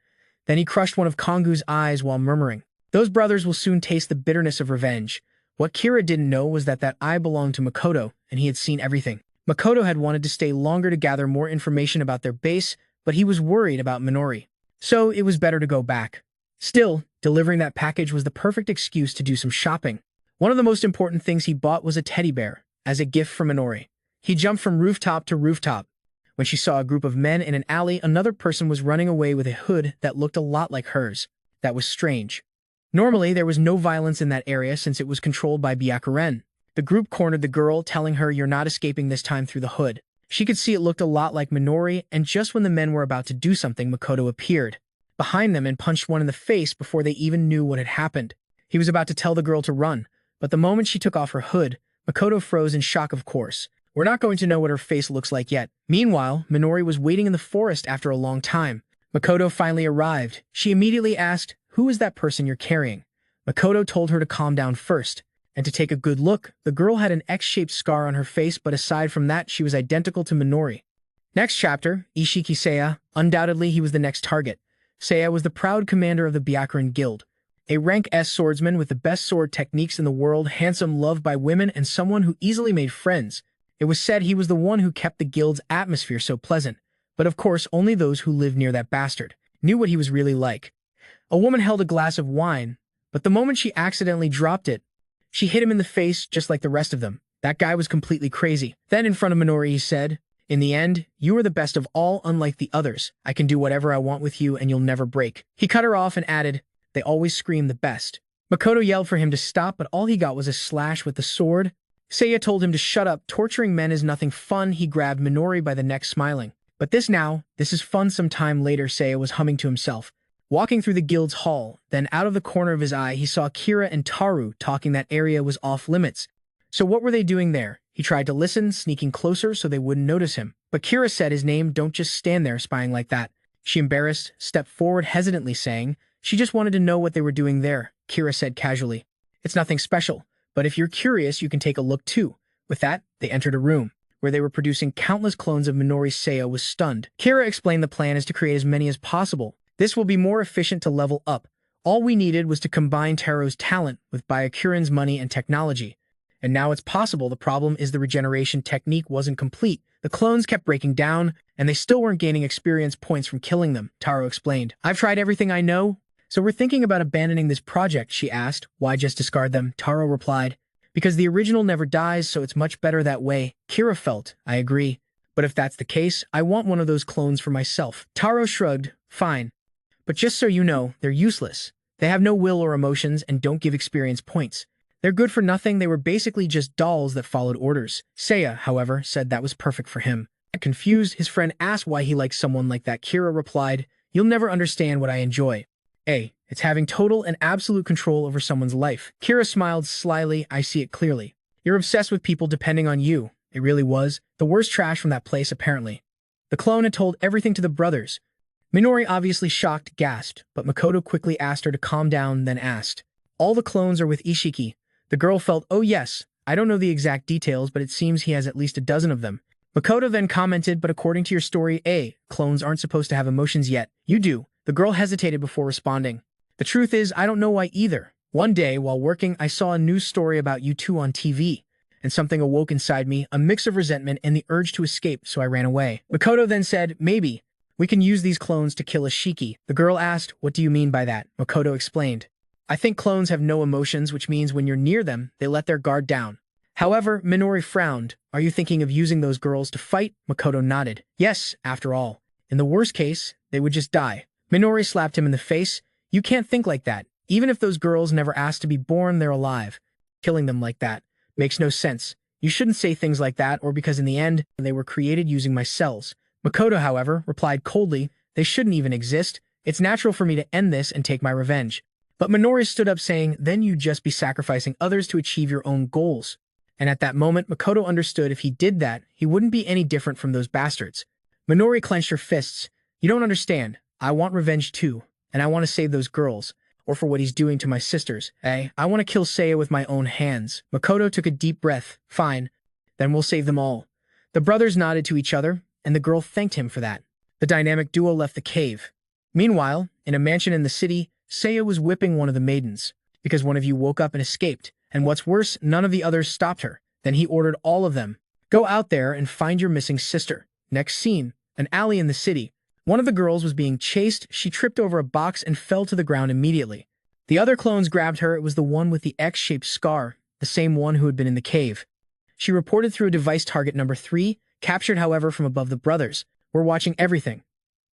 Then he crushed one of Kongu's eyes while murmuring, "Those brothers will soon taste the bitterness of revenge." What Kira didn't know was that eye belonged to Makoto, and he had seen everything. Makoto had wanted to stay longer to gather more information about their base, but he was worried about Minori. So it was better to go back. Still, delivering that package was the perfect excuse to do some shopping. One of the most important things he bought was a teddy bear, as a gift from Minori. He jumped from rooftop to rooftop. When she saw a group of men in an alley, another person was running away with a hood that looked a lot like hers. That was strange. Normally, there was no violence in that area since it was controlled by Byakuren. The group cornered the girl, telling her you're not escaping this time through the hood. She could see it looked a lot like Minori, and just when the men were about to do something, Makoto appeared behind them and punched one in the face before they even knew what had happened. He was about to tell the girl to run, but the moment she took off her hood, Makoto froze in shock, of course. We're not going to know what her face looks like yet. Meanwhile, Minori was waiting in the forest after a long time. Makoto finally arrived. She immediately asked, "Who is that person you're carrying?" Makoto told her to calm down first. And to take a good look, the girl had an X-shaped scar on her face, but aside from that, she was identical to Minori. Next chapter, Ishiki Seiya. Undoubtedly, he was the next target. Seiya was the proud commander of the Byakuren Guild. A rank S swordsman with the best sword techniques in the world, handsome, loved by women, and someone who easily made friends. It was said he was the one who kept the guild's atmosphere so pleasant. But of course, only those who lived near that bastard knew what he was really like. A woman held a glass of wine, but the moment she accidentally dropped it, she hit him in the face just like the rest of them. That guy was completely crazy. Then in front of Minori he said, "In the end, you are the best of all, unlike the others. I can do whatever I want with you and you'll never break." He cut her off and added, "They always scream the best." Makoto yelled for him to stop, but all he got was a slash with the sword. Seiya told him to shut up. Torturing men is nothing fun. He grabbed Minori by the neck, smiling. "But this is fun." Some time later, Seiya was humming to himself, walking through the guild's hall. Then out of the corner of his eye, he saw Kira and Taru talking. That area was off limits. So what were they doing there? He tried to listen, sneaking closer so they wouldn't notice him. But Kira said his name. "Don't just stand there spying like that." She, embarrassed, stepped forward hesitantly, saying, "She just wanted to know what they were doing there." Kira said casually, "It's nothing special, but if you're curious, you can take a look too." With that, they entered a room where they were producing countless clones of Minori. Seiya was stunned. Kira explained the plan is to create as many as possible. This will be more efficient to level up. All we needed was to combine Taro's talent with Byakuren's money and technology. And now it's possible. The problem is the regeneration technique wasn't complete. The clones kept breaking down, and they still weren't gaining experience points from killing them, Taro explained. "I've tried everything I know, so we're thinking about abandoning this project," she asked. "Why just discard them?" Taro replied, "Because the original never dies, so it's much better that way." Kira felt, "I agree. But if that's the case, I want one of those clones for myself." Taro shrugged, "Fine. But just so you know, they're useless. They have no will or emotions and don't give experience points. They're good for nothing. They were basically just dolls that followed orders." Seiya, however, said that was perfect for him. Confused, his friend asked why he liked someone like that. Kira replied, "You'll never understand what I enjoy. It's having total and absolute control over someone's life." Kira smiled slyly. "I see it clearly. You're obsessed with people depending on you." It really was. The worst trash from that place, apparently. The clone had told everything to the brothers. Minori, obviously shocked, gasped, but Makoto quickly asked her to calm down, then asked, "All the clones are with Ishiki." The girl felt, "Oh yes, I don't know the exact details, but it seems he has at least a dozen of them. Makoto then commented, but according to your story, clones aren't supposed to have emotions yet. You do. The girl hesitated before responding. The truth is, I don't know why either. One day, while working, I saw a news story about you two on TV, and something awoke inside me, a mix of resentment and the urge to escape, so I ran away. Makoto then said, maybe we can use these clones to kill Ishiki. The girl asked, what do you mean by that? Makoto explained. I think clones have no emotions, which means when you're near them, they let their guard down. However, Minori frowned. Are you thinking of using those girls to fight? Makoto nodded. Yes, after all. In the worst case, they would just die. Minori slapped him in the face. You can't think like that. Even if those girls never asked to be born, they're alive. Killing them like that makes no sense. You shouldn't say things like that, or because in the end, they were created using my cells. Makoto, however, replied coldly, they shouldn't even exist. It's natural for me to end this and take my revenge. But Minori stood up saying, then you'd just be sacrificing others to achieve your own goals. And at that moment, Makoto understood if he did that, he wouldn't be any different from those bastards. Minori clenched her fists. You don't understand. I want revenge too, and I want to save those girls, or for what he's doing to my sisters. I want to kill Seiya with my own hands. Makoto took a deep breath. Fine, then we'll save them all. The brothers nodded to each other, and the girl thanked him for that. The dynamic duo left the cave. Meanwhile, in a mansion in the city, Seiya was whipping one of the maidens, because one of you woke up and escaped. And what's worse, none of the others stopped her. Then he ordered all of them. Go out there and find your missing sister. Next scene, an alley in the city. One of the girls was being chased. She tripped over a box and fell to the ground immediately. The other clones grabbed her. It was the one with the X-shaped scar, the same one who had been in the cave. She reported through a device target number 3, captured however from above the brothers. We're watching everything.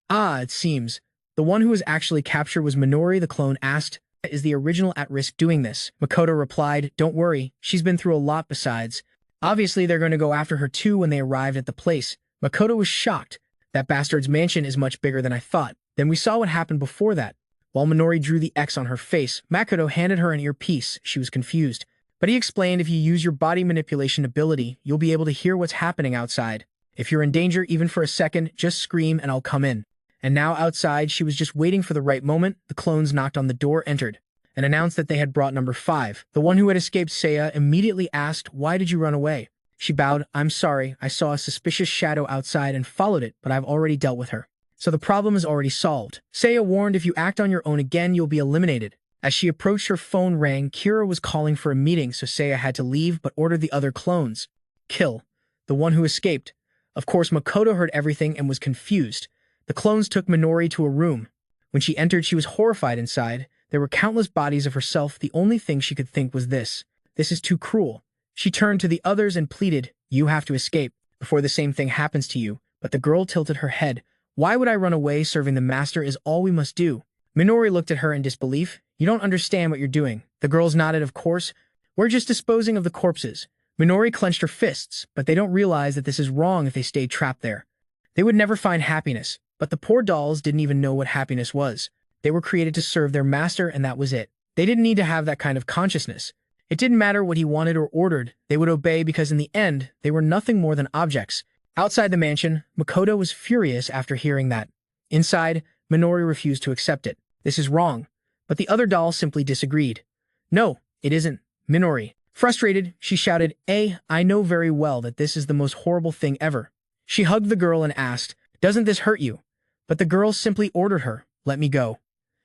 It seems. The one who was actually captured was Minori, the clone asked. Is the original at risk doing this? Makoto replied, don't worry, she's been through a lot besides. Obviously, they're going to go after her too when they arrived at the place. Makoto was shocked. That bastard's mansion is much bigger than I thought. Then we saw what happened before that. While Minori drew the X on her face, Makoto handed her an earpiece. She was confused. But he explained if you use your body manipulation ability, you'll be able to hear what's happening outside. If you're in danger even for a second, just scream and I'll come in. And now outside, she was just waiting for the right moment. The clones knocked on the door, entered, and announced that they had brought number 5. The one who had escaped Seiya immediately asked, why did you run away? She bowed, I'm sorry, I saw a suspicious shadow outside and followed it, but I've already dealt with her. So the problem is already solved. Seiya warned if you act on your own again, you'll be eliminated. As she approached, her phone rang. Kira was calling for a meeting, so Seiya had to leave, but ordered the other clones. Kill the one who escaped. Of course, Makoto heard everything and was confused. The clones took Minori to a room. When she entered, she was horrified inside. There were countless bodies of herself. The only thing she could think was this. This is too cruel. She turned to the others and pleaded, you have to escape before the same thing happens to you. But the girl tilted her head. Why would I run away? Serving the master is all we must do. Minori looked at her in disbelief. You don't understand what you're doing. The girls nodded, of course. We're just disposing of the corpses. Minori clenched her fists, but they don't realize that this is wrong if they stay trapped there. They would never find happiness. But the poor dolls didn't even know what happiness was. They were created to serve their master, and that was it. They didn't need to have that kind of consciousness. It didn't matter what he wanted or ordered. They would obey because in the end, they were nothing more than objects. Outside the mansion, Makoto was furious after hearing that. Inside, Minori refused to accept it. This is wrong. But the other doll simply disagreed. No, it isn't. Minori. Frustrated, she shouted, I know very well that this is the most horrible thing ever. She hugged the girl and asked, doesn't this hurt you? But the girl simply ordered her, let me go.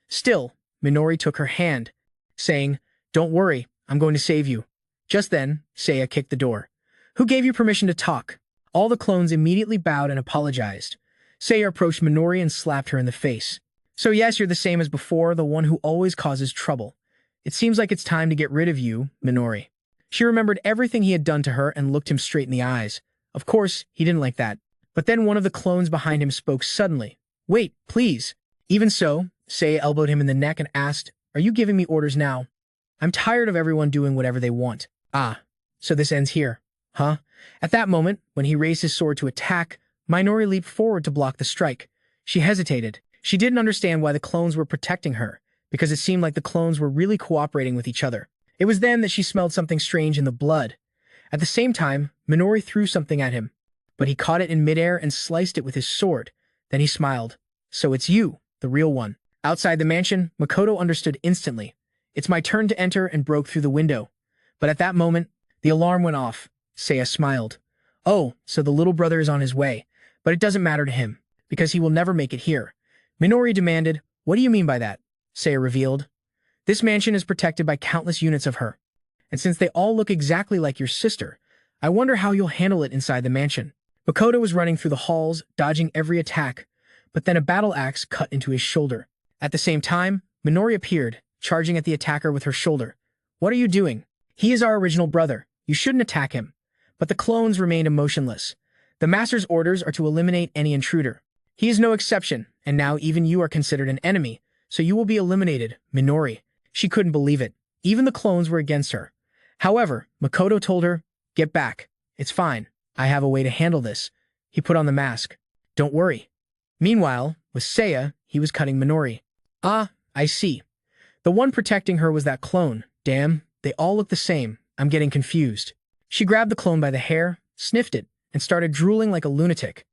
Still, Minori took her hand, saying, don't worry, I'm going to save you. Just then, Seiya kicked the door. Who gave you permission to talk? All the clones immediately bowed and apologized. Seiya approached Minori and slapped her in the face. So yes, you're the same as before, the one who always causes trouble. It seems like it's time to get rid of you, Minori. She remembered everything he had done to her and looked him straight in the eyes. Of course, he didn't like that. But then one of the clones behind him spoke suddenly. Wait, please. Even so, Seiya elbowed him in the neck and asked, are you giving me orders now? I'm tired of everyone doing whatever they want. So this ends here, huh? At that moment, when he raised his sword to attack, Minori leaped forward to block the strike. She hesitated. She didn't understand why the clones were protecting her, because it seemed like the clones were really cooperating with each other. It was then that she smelled something strange in the blood. At the same time, Minori threw something at him, but he caught it in midair and sliced it with his sword. Then he smiled. So it's you, the real one. Outside the mansion, Makoto understood instantly. It's my turn to enter and broke through the window. But at that moment, The alarm went off. Seiya smiled. Oh, so the little brother is on his way, but it doesn't matter to him, because he will never make it here. Minori demanded, what do you mean by that? Seiya revealed. This mansion is protected by countless units of her, and since they all look exactly like your sister, I wonder how you'll handle it inside the mansion. Makoto was running through the halls, dodging every attack, but then a battle axe cut into his shoulder. At the same time, Minori appeared, charging at the attacker with her shoulder. What are you doing? He is our original brother. You shouldn't attack him. But the clones remained emotionless. The master's orders are to eliminate any intruder. He is no exception, and now even you are considered an enemy, so you will be eliminated, Minori. She couldn't believe it. Even the clones were against her. However, Makoto told her, get back. It's fine. I have a way to handle this. He put on the mask. Don't worry. Meanwhile, with Seiya, he was cutting Minori. Ah, I see. The one protecting her was that clone. Damn, they all look the same. I'm getting confused. She grabbed the clone by the hair, sniffed it, and started drooling like a lunatic.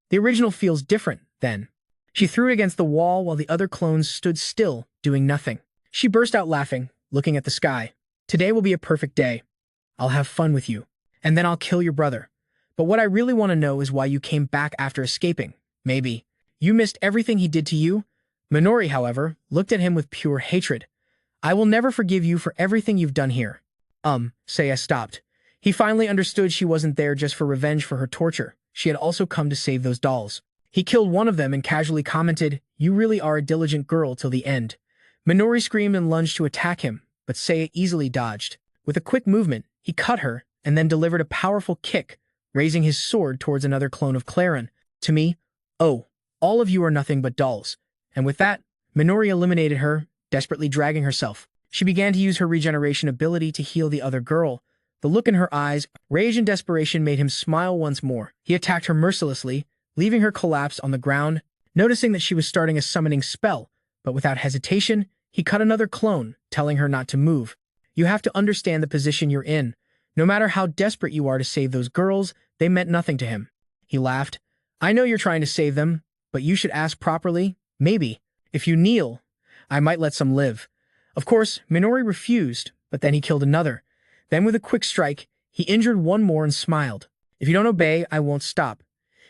The original feels different, then. She threw it against the wall while the other clones stood still, doing nothing. She burst out laughing, looking at the sky. Today will be a perfect day. I'll have fun with you. And then I'll kill your brother. But what I really want to know is why you came back after escaping. Maybe. You missed everything he did to you? Minori, however, looked at him with pure hatred. I will never forgive you for everything you've done here. Seiya stopped. He finally understood she wasn't there just for revenge for her torture. She had also come to save those dolls. He killed one of them and casually commented, you really are a diligent girl till the end. Minori screamed and lunged to attack him, but Seiya easily dodged. With a quick movement, he cut her and then delivered a powerful kick, raising his sword towards another clone of Claren. To me, oh, all of you are nothing but dolls. And with that, Minori eliminated her, desperately dragging herself. She began to use her regeneration ability to heal the other girl. The look in her eyes, rage and desperation made him smile once more. He attacked her mercilessly, leaving her collapsed on the ground. Noticing that she was starting a summoning spell, but without hesitation, he cut another clone, telling her not to move. You have to understand the position you're in. No matter how desperate you are to save those girls, they meant nothing to him. He laughed. I know you're trying to save them, but you should ask properly. Maybe. If you kneel, I might let some live. Of course, Minori refused, but then he killed another. Then with a quick strike, he injured one more and smiled. If you don't obey, I won't stop.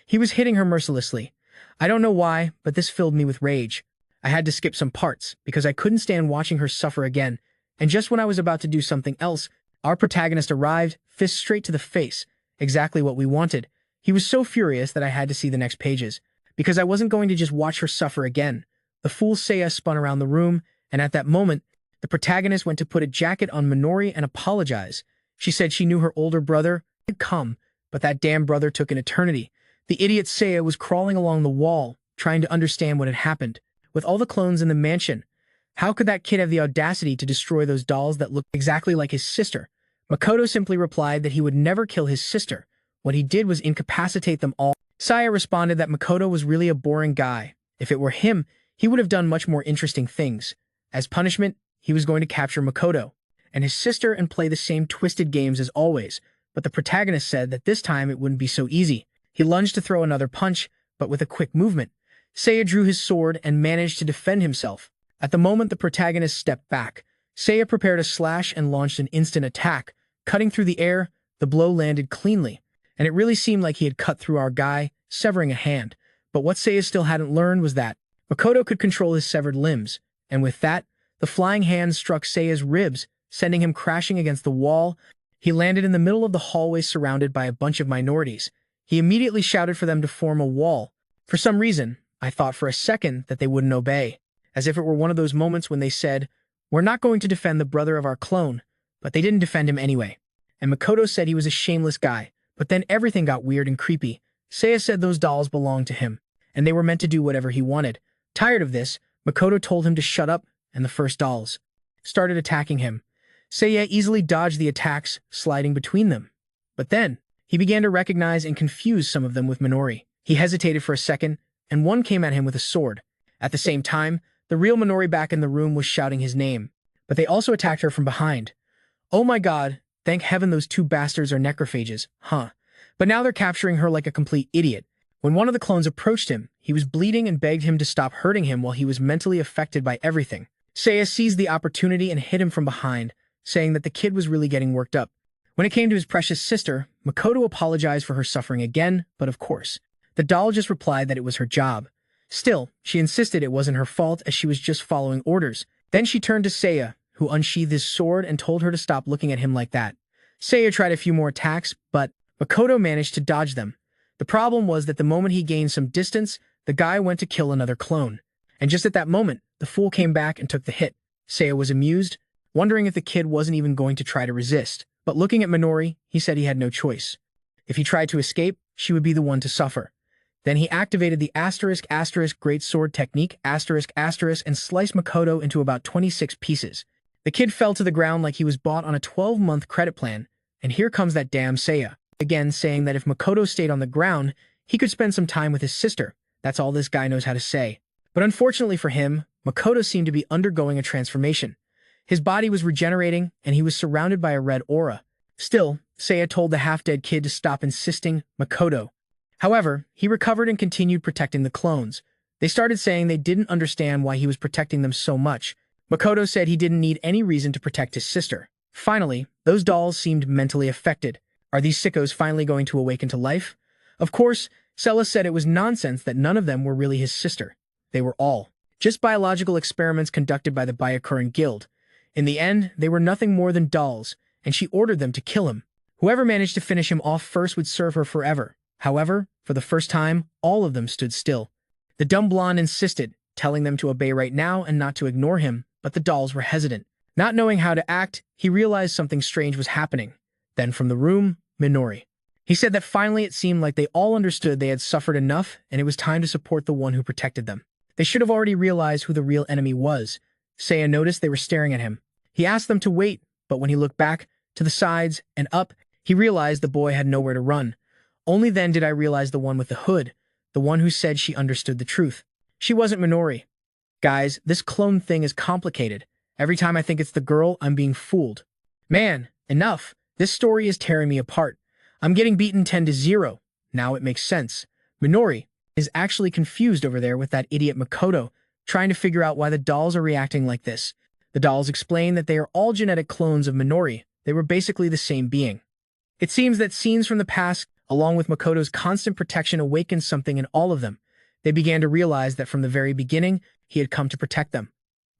He was hitting her mercilessly. I don't know why, but this filled me with rage. I had to skip some parts, because I couldn't stand watching her suffer again. And just when I was about to do something else, our protagonist arrived, fist straight to the face. Exactly what we wanted. He was so furious that I had to see the next pages, because I wasn't going to just watch her suffer again. The fool Seiya spun around the room, and at that moment, the protagonist went to put a jacket on Minori and apologize. She said she knew her older brother had come, but that damn brother took an eternity. The idiot Seiya was crawling along the wall, trying to understand what had happened. With all the clones in the mansion, how could that kid have the audacity to destroy those dolls that looked exactly like his sister? Makoto simply replied that he would never kill his sister. What he did was incapacitate them all. Seiya responded that Makoto was really a boring guy. If it were him, he would have done much more interesting things. As punishment, he was going to capture Makoto and his sister and play the same twisted games as always, but the protagonist said that this time it wouldn't be so easy. He lunged to throw another punch, but with a quick movement, Seiya drew his sword and managed to defend himself. At the moment the protagonist stepped back, Seiya prepared a slash and launched an instant attack. Cutting through the air, the blow landed cleanly, and it really seemed like he had cut through our guy, severing a hand. But what Seiya still hadn't learned was that Makoto could control his severed limbs, and with that, the flying hand struck Seiya's ribs, sending him crashing against the wall. He landed in the middle of the hallway surrounded by a bunch of minorities. He immediately shouted for them to form a wall. For some reason, I thought for a second that they wouldn't obey, as if it were one of those moments when they said, we're not going to defend the brother of our clone, but they didn't defend him anyway. And Makoto said he was a shameless guy, but then everything got weird and creepy. Seiya said those dolls belonged to him, and they were meant to do whatever he wanted. Tired of this, Makoto told him to shut up, and the first dolls started attacking him. Seiya easily dodged the attacks, sliding between them. But then, he began to recognize and confuse some of them with Minori. He hesitated for a second, and one came at him with a sword. At the same time, the real Minori back in the room was shouting his name, but they also attacked her from behind. Oh my god, thank heaven those two bastards are necrophages, huh? But now they're capturing her like a complete idiot. When one of the clones approached him, he was bleeding and begged him to stop hurting him while he was mentally affected by everything. Seiya seized the opportunity and hit him from behind, saying that the kid was really getting worked up. When it came to his precious sister, Makoto apologized for her suffering again, but of course, the doll just replied that it was her job. Still, she insisted it wasn't her fault as she was just following orders. Then she turned to Seiya, who unsheathed his sword and told her to stop looking at him like that. Seiya tried a few more attacks, but Makoto managed to dodge them. The problem was that the moment he gained some distance, the guy went to kill another clone. And just at that moment, the fool came back and took the hit. Seiya was amused, wondering if the kid wasn't even going to try to resist. But looking at Minori, he said he had no choice. If he tried to escape, she would be the one to suffer. Then he activated the *** great sword technique *** and sliced Makoto into about 26 pieces. The kid fell to the ground like he was bought on a 12-month credit plan, and here comes that damn Seiya, again saying that if Makoto stayed on the ground, he could spend some time with his sister. That's all this guy knows how to say. But unfortunately for him, Makoto seemed to be undergoing a transformation. His body was regenerating, and he was surrounded by a red aura. Still, Seiya told the half-dead kid to stop insisting Makoto. However, he recovered and continued protecting the clones. They started saying they didn't understand why he was protecting them so much. Makoto said he didn't need any reason to protect his sister. Finally, those dolls seemed mentally affected. Are these sickos finally going to awaken to life? Of course, Seiya said it was nonsense that none of them were really his sister. They were all just biological experiments conducted by the Byakuren Guild. In the end, they were nothing more than dolls, and she ordered them to kill him. Whoever managed to finish him off first would serve her forever. However, for the first time, all of them stood still. The dumb blonde insisted, telling them to obey right now and not to ignore him, but the dolls were hesitant. Not knowing how to act, he realized something strange was happening. Then from the room, Minori. He said that finally it seemed like they all understood they had suffered enough and it was time to support the one who protected them. They should have already realized who the real enemy was. Seiya noticed they were staring at him. He asked them to wait, but when he looked back, to the sides, and up, he realized the boy had nowhere to run. Only then did I realize the one with the hood, the one who said she understood the truth. She wasn't Minori. Guys, this clone thing is complicated. Every time I think it's the girl, I'm being fooled. Man, enough. This story is tearing me apart. I'm getting beaten 10-0. Now it makes sense. Minori is actually confused over there with that idiot Makoto, trying to figure out why the dolls are reacting like this. The dolls explain that they are all genetic clones of Minori. They were basically the same being. It seems that scenes from the past, along with Makoto's constant protection, awakened something in all of them. They began to realize that from the very beginning, he had come to protect them.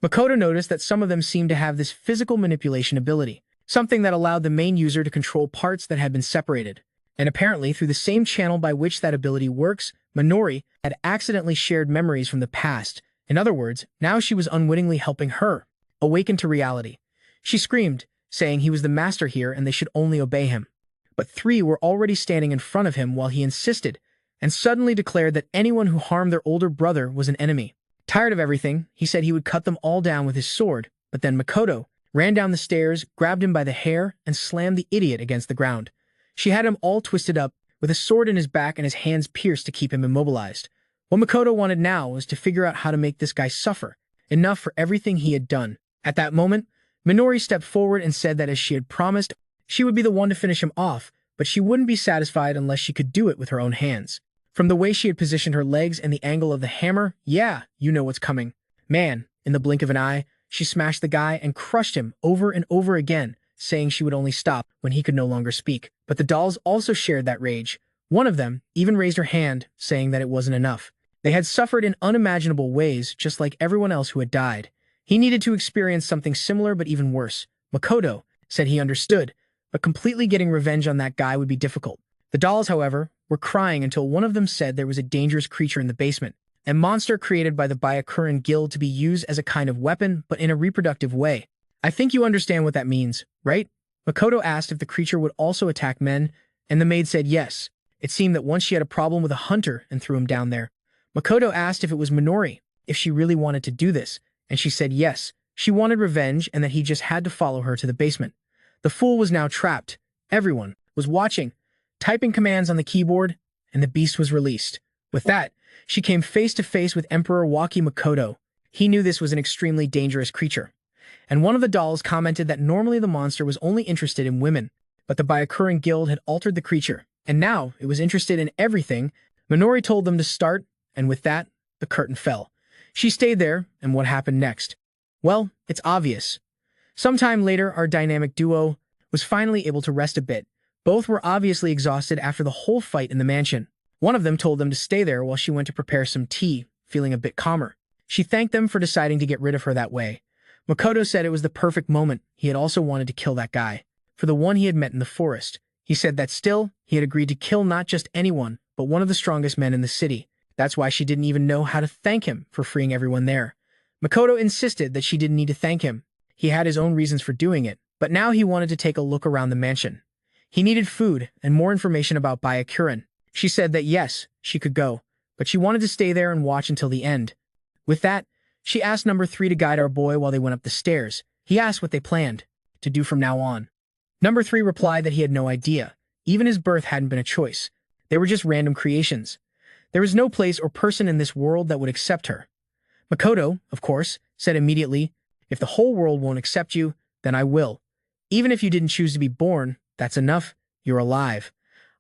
Makoto noticed that some of them seemed to have this physical manipulation ability, something that allowed the main user to control parts that had been separated. And apparently, through the same channel by which that ability works, Minori had accidentally shared memories from the past. In other words, now she was unwittingly helping her awaken to reality. She screamed, saying he was the master here and they should only obey him. But three were already standing in front of him while he insisted, and suddenly declared that anyone who harmed their older brother was an enemy. Tired of everything, he said he would cut them all down with his sword, but then Makoto ran down the stairs, grabbed him by the hair, and slammed the idiot against the ground. She had him all twisted up, with a sword in his back and his hands pierced to keep him immobilized. What Makoto wanted now was to figure out how to make this guy suffer, enough for everything he had done. At that moment, Minori stepped forward and said that as she had promised, she would be the one to finish him off, but she wouldn't be satisfied unless she could do it with her own hands. From the way she had positioned her legs and the angle of the hammer, yeah, you know what's coming. Man, in the blink of an eye, she smashed the guy and crushed him over and over again, saying she would only stop when he could no longer speak. But the dolls also shared that rage. One of them even raised her hand, saying that it wasn't enough. They had suffered in unimaginable ways, just like everyone else who had died. He needed to experience something similar but even worse. Makoto said he understood, but completely getting revenge on that guy would be difficult. The dolls, however, were crying until one of them said there was a dangerous creature in the basement, a monster created by the Byakuren Guild to be used as a kind of weapon, but in a reproductive way. I think you understand what that means, right? Makoto asked if the creature would also attack men, and the maid said yes. It seemed that once she had a problem with a hunter and threw him down there. Makoto asked if it was Minori, if she really wanted to do this, and she said yes. She wanted revenge and that he just had to follow her to the basement. The fool was now trapped. Everyone was watching, typing commands on the keyboard, and the beast was released. With that, she came face to face with Emperor Waki Makoto. He knew this was an extremely dangerous creature. And one of the dolls commented that normally the monster was only interested in women, but the Byakuren Guild had altered the creature, and now it was interested in everything. Minori told them to start, and with that, the curtain fell. She stayed there, and what happened next? Well, it's obvious. Sometime later, our dynamic duo, was finally able to rest a bit. Both were obviously exhausted after the whole fight in the mansion. One of them told them to stay there while she went to prepare some tea, feeling a bit calmer. She thanked them for deciding to get rid of her that way. Makoto said it was the perfect moment. He had also wanted to kill that guy, for the one he had met in the forest. He said that still, he had agreed to kill not just anyone, but one of the strongest men in the city. That's why she didn't even know how to thank him for freeing everyone there. Makoto insisted that she didn't need to thank him. He had his own reasons for doing it, but now he wanted to take a look around the mansion. He needed food and more information about Byakuren. She said that yes, she could go, but she wanted to stay there and watch until the end. With that, she asked number 3 to guide our boy while they went up the stairs. He asked what they planned to do from now on. Number 3 replied that he had no idea. Even his birth hadn't been a choice. They were just random creations. There was no place or person in this world that would accept her. Makoto, of course, said immediately, "If the whole world won't accept you, then I will. Even if you didn't choose to be born, that's enough. You're alive."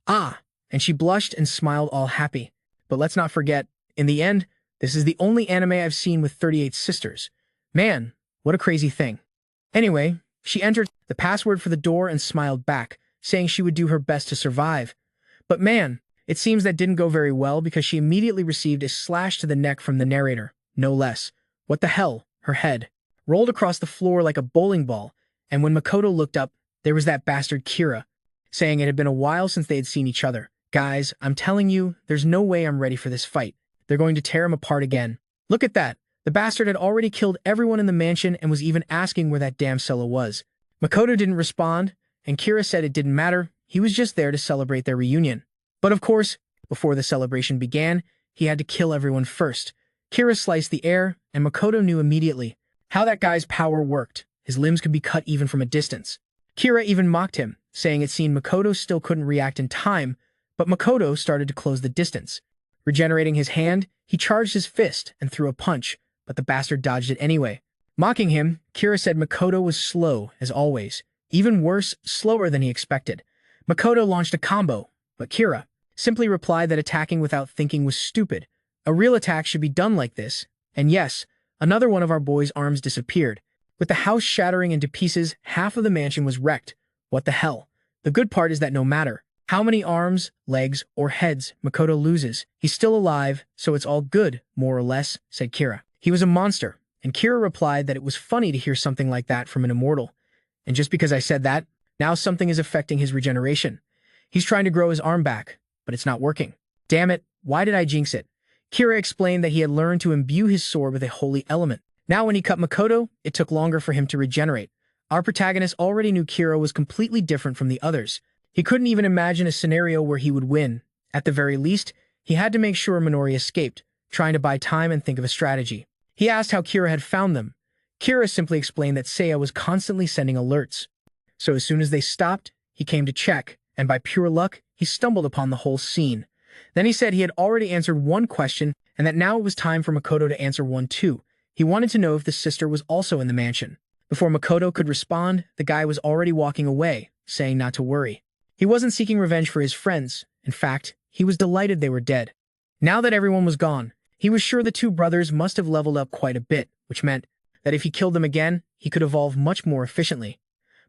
Ah, and she blushed and smiled all happy. But let's not forget, in the end, this is the only anime I've seen with 38 sisters. Man, what a crazy thing. Anyway, she entered the password for the door and smiled back, saying she would do her best to survive. But man, it seems that didn't go very well because she immediately received a slash to the neck from the narrator, no less. What the hell? Her head rolled across the floor like a bowling ball, and when Makoto looked up, there was that bastard Kira, saying it had been a while since they had seen each other. Guys, I'm telling you, there's no way I'm ready for this fight. They're going to tear him apart again. Look at that. The bastard had already killed everyone in the mansion and was even asking where that damn Seiya was. Makoto didn't respond, and Kira said it didn't matter. He was just there to celebrate their reunion. But of course, before the celebration began, he had to kill everyone first. Kira sliced the air, and Makoto knew immediately how that guy's power worked. His limbs could be cut even from a distance. Kira even mocked him, saying it seemed Makoto still couldn't react in time, but Makoto started to close the distance. Regenerating his hand, he charged his fist and threw a punch, but the bastard dodged it anyway. Mocking him, Kira said Makoto was slow, as always. Even worse, slower than he expected. Makoto launched a combo, but Kira simply replied that attacking without thinking was stupid. A real attack should be done like this. And yes, another one of our boy's arms disappeared. With the house shattering into pieces, half of the mansion was wrecked. What the hell? The good part is that no matter how many arms, legs, or heads Makoto loses, he's still alive, so it's all good, more or less, said Kira. He was a monster, and Kira replied that it was funny to hear something like that from an immortal. And just because I said that, now something is affecting his regeneration. He's trying to grow his arm back, but it's not working. Damn it, why did I jinx it? Kira explained that he had learned to imbue his sword with a holy element. Now when he cut Makoto, it took longer for him to regenerate. Our protagonist already knew Kira was completely different from the others. He couldn't even imagine a scenario where he would win. At the very least, he had to make sure Minori escaped, trying to buy time and think of a strategy. He asked how Kira had found them. Kira simply explained that Seiya was constantly sending alerts. So as soon as they stopped, he came to check, and by pure luck, he stumbled upon the whole scene. Then he said he had already answered one question, and that now it was time for Makoto to answer one too. He wanted to know if the sister was also in the mansion. Before Makoto could respond, the guy was already walking away, saying not to worry. He wasn't seeking revenge for his friends. In fact, he was delighted they were dead. Now that everyone was gone, he was sure the two brothers must have leveled up quite a bit, which meant that if he killed them again, he could evolve much more efficiently.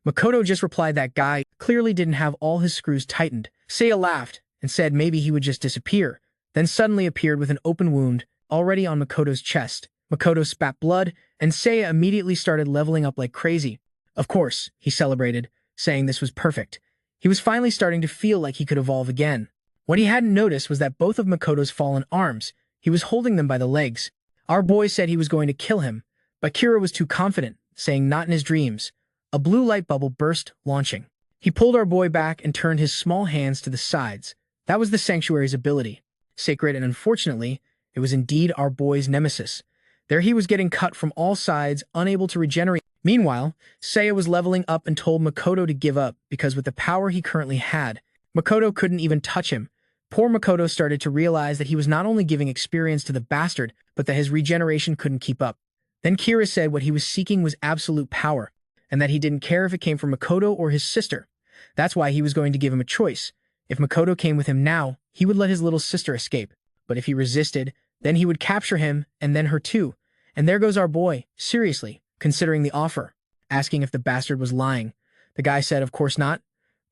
Makoto just replied that guy clearly didn't have all his screws tightened. Seiya laughed and said maybe he would just disappear, then suddenly appeared with an open wound already on Makoto's chest. Makoto spat blood, and Seiya immediately started leveling up like crazy. Of course, he celebrated, saying this was perfect. He was finally starting to feel like he could evolve again. What he hadn't noticed was that both of Makoto's fallen arms, he was holding them by the legs. Our boy said he was going to kill him, but Kira was too confident, saying not in his dreams. A blue light bubble burst, launching. He pulled our boy back and turned his small hands to the sides. That was the sanctuary's ability. Sacred, and unfortunately, it was indeed our boy's nemesis. There he was getting cut from all sides, unable to regenerate. Meanwhile, Seiya was leveling up and told Makoto to give up because with the power he currently had, Makoto couldn't even touch him. Poor Makoto started to realize that he was not only giving experience to the bastard, but that his regeneration couldn't keep up. Then Kira said what he was seeking was absolute power, and that he didn't care if it came from Makoto or his sister. That's why he was going to give him a choice. If Makoto came with him now, he would let his little sister escape. But if he resisted, then he would capture him, and then her too. And there goes our boy, seriously, considering the offer, asking if the bastard was lying. The guy said, of course not.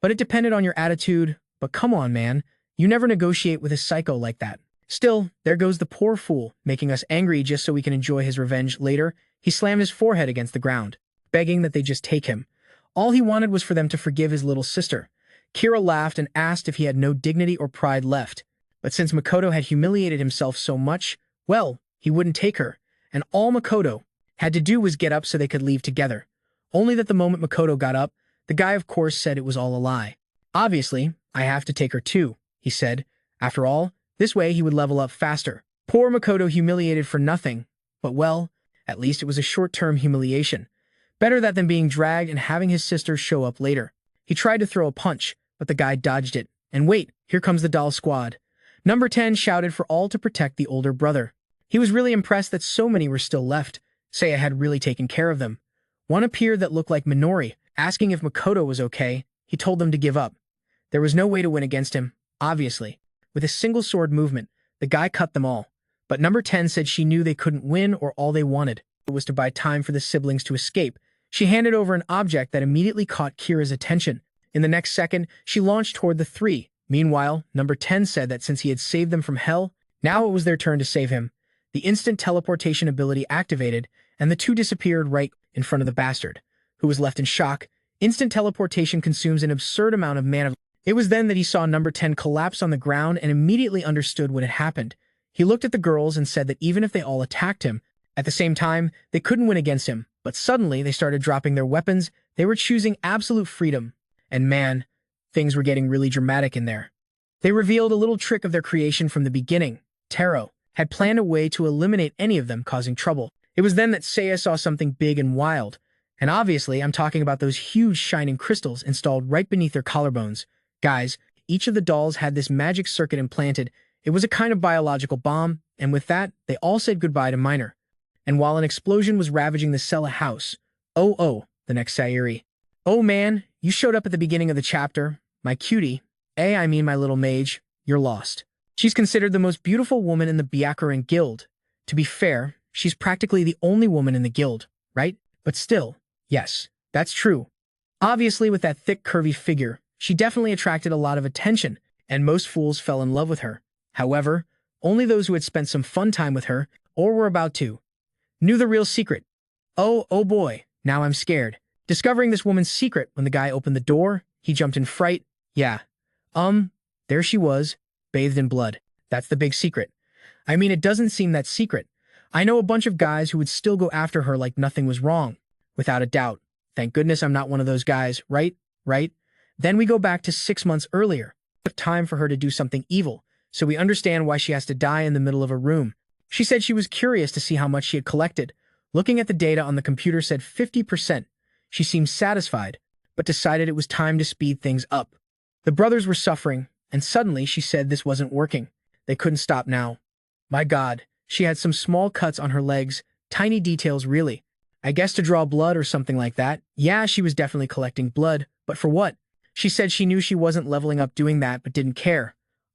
But it depended on your attitude. But come on, man. You never negotiate with a psycho like that. Still, there goes the poor fool, making us angry just so we can enjoy his revenge later. He slammed his forehead against the ground, begging that they just take him. All he wanted was for them to forgive his little sister. Kira laughed and asked if he had no dignity or pride left. But since Makoto had humiliated himself so much, well, he wouldn't take her. And all Makoto had to do was get up so they could leave together. Only that the moment Makoto got up, the guy of course said it was all a lie. Obviously, I have to take her too, he said. After all, this way he would level up faster. Poor Makoto humiliated for nothing. But well, at least it was a short-term humiliation. Better that than being dragged and having his sister show up later. He tried to throw a punch, but the guy dodged it. And wait, here comes the doll squad. Number 10 shouted for all to protect the older brother. He was really impressed that so many were still left. Seiya had really taken care of them. One appeared that looked like Minori. Asking if Makoto was okay, he told them to give up. There was no way to win against him, obviously. With a single sword movement, the guy cut them all. But number 10 said she knew they couldn't win or all they wanted was to buy time for the siblings to escape. She handed over an object that immediately caught Kira's attention. In the next second, she launched toward the three. Meanwhile, number 10 said that since he had saved them from hell, now it was their turn to save him. The instant teleportation ability activated, and the two disappeared right in front of the bastard, who was left in shock. Instant teleportation consumes an absurd amount of mana. It was then that he saw number 10 collapse on the ground and immediately understood what had happened. He looked at the girls and said that even if they all attacked him, at the same time, they couldn't win against him. But suddenly, they started dropping their weapons. They were choosing absolute freedom. And man, things were getting really dramatic in there. They revealed a little trick of their creation from the beginning. Taro had planned a way to eliminate any of them causing trouble. It was then that Seiya saw something big and wild. And obviously, I'm talking about those huge shining crystals installed right beneath their collarbones. Guys, each of the dolls had this magic circuit implanted. It was a kind of biological bomb, and with that, they all said goodbye to Minor. And while an explosion was ravaging the Sella house, the next Sagiri. Oh man, you showed up at the beginning of the chapter. My cutie. I mean my little mage. You're lost. She's considered the most beautiful woman in the Byakuren Guild. To be fair, she's practically the only woman in the guild, right? But still, yes, that's true. Obviously, with that thick, curvy figure, she definitely attracted a lot of attention, and most fools fell in love with her. However, only those who had spent some fun time with her, or were about to, knew the real secret. Oh boy, now I'm scared. Discovering this woman's secret when the guy opened the door, he jumped in fright. Yeah. There she was, bathed in blood. That's the big secret. I mean, it doesn't seem that secret. I know a bunch of guys who would still go after her like nothing was wrong. Without a doubt. Thank goodness I'm not one of those guys, right? Then we go back to 6 months earlier. Time for her to do something evil, so we understand why she has to die in the middle of a room. She said she was curious to see how much she had collected. Looking at the data on the computer said 50%. She seemed satisfied, but decided it was time to speed things up. The brothers were suffering, and suddenly she said this wasn't working. They couldn't stop now. My God, she had some small cuts on her legs, tiny details really. I guess to draw blood or something like that. Yeah, she was definitely collecting blood, but for what? She said she knew she wasn't leveling up doing that but didn't care.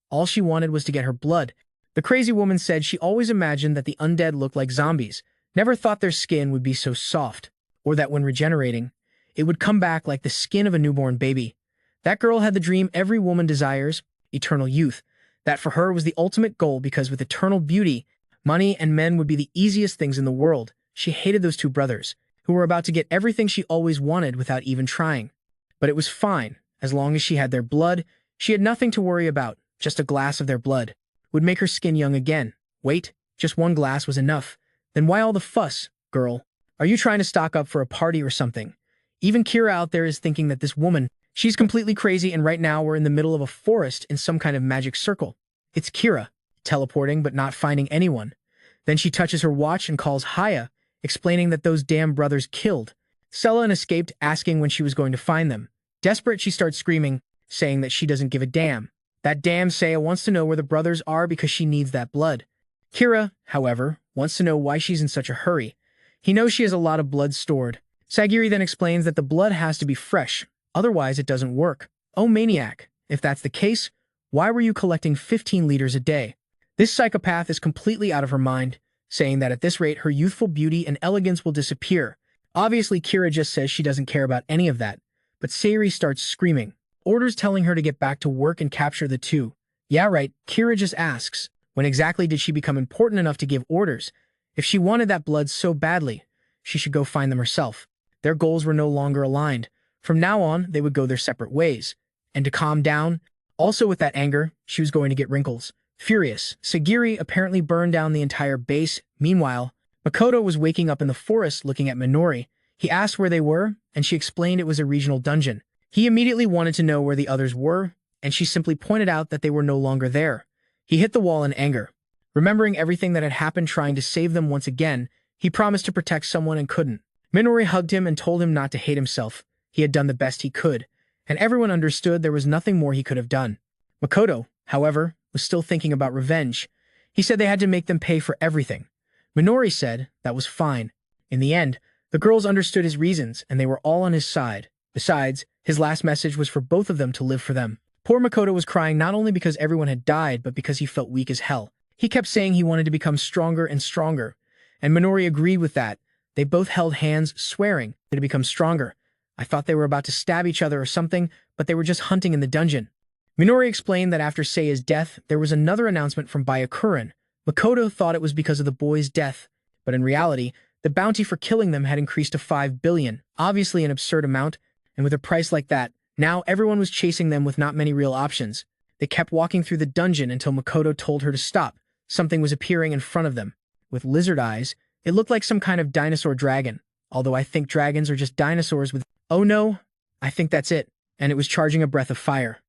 All she wanted was to get her blood. The crazy woman said she always imagined that the undead looked like zombies, never thought their skin would be so soft, or that when regenerating, it would come back like the skin of a newborn baby. That girl had the dream every woman desires, eternal youth. That for her was the ultimate goal because with eternal beauty, money and men would be the easiest things in the world. She hated those two brothers, who were about to get everything she always wanted without even trying. But it was fine. As long as she had their blood, she had nothing to worry about. Just a glass of their blood would make her skin young again. Wait, just one glass was enough. Then why all the fuss, girl? Are you trying to stock up for a party or something? Even Kira out there is thinking that this woman, she's completely crazy, and right now we're in the middle of a forest in some kind of magic circle. It's Kira, teleporting but not finding anyone. Then she touches her watch and calls Haya, explaining that those damn brothers killed Sella and escaped, asking when she was going to find them. Desperate, she starts screaming, saying that she doesn't give a damn. That damn Seiya wants to know where the brothers are because she needs that blood. Kira, however, wants to know why she's in such a hurry. He knows she has a lot of blood stored. Sagiri then explains that the blood has to be fresh, otherwise it doesn't work. Oh maniac, if that's the case, why were you collecting 15 liters a day? This psychopath is completely out of her mind, saying that at this rate her youthful beauty and elegance will disappear. Obviously Kira just says she doesn't care about any of that. but Sayuri starts screaming, orders telling her to get back to work and capture the two. Yeah, right, Kira just asks, when exactly did she become important enough to give orders? If she wanted that blood so badly, she should go find them herself. Their goals were no longer aligned. From now on, they would go their separate ways. And to calm down, also with that anger, she was going to get wrinkles. Furious, Sagiri apparently burned down the entire base. Meanwhile, Makoto was waking up in the forest looking at Minori. He asked where they were, and she explained it was a regional dungeon. He immediately wanted to know where the others were, and she simply pointed out that they were no longer there. He hit the wall in anger. Remembering everything that had happened trying to save them once again, he promised to protect someone and couldn't. Minori hugged him and told him not to hate himself. He had done the best he could, and everyone understood there was nothing more he could have done. Makoto, however, was still thinking about revenge. He said they had to make them pay for everything. Minori said that was fine. In the end, the girls understood his reasons, and they were all on his side. Besides, his last message was for both of them to live for them. Poor Makoto was crying not only because everyone had died, but because he felt weak as hell. He kept saying he wanted to become stronger and stronger, and Minori agreed with that. They both held hands, swearing to become stronger. I thought they were about to stab each other or something, but they were just hunting in the dungeon. Minori explained that after Seiya's death, there was another announcement from Byakuren. Makoto thought it was because of the boy's death, but in reality, the bounty for killing them had increased to 5 billion, obviously an absurd amount, and with a price like that, now everyone was chasing them with not many real options. They kept walking through the dungeon until Makoto told her to stop. Something was appearing in front of them. With lizard eyes, it looked like some kind of dinosaur dragon, although I think dragons are just dinosaurs with— Oh no, I think that's it, and it was charging a breath of fire.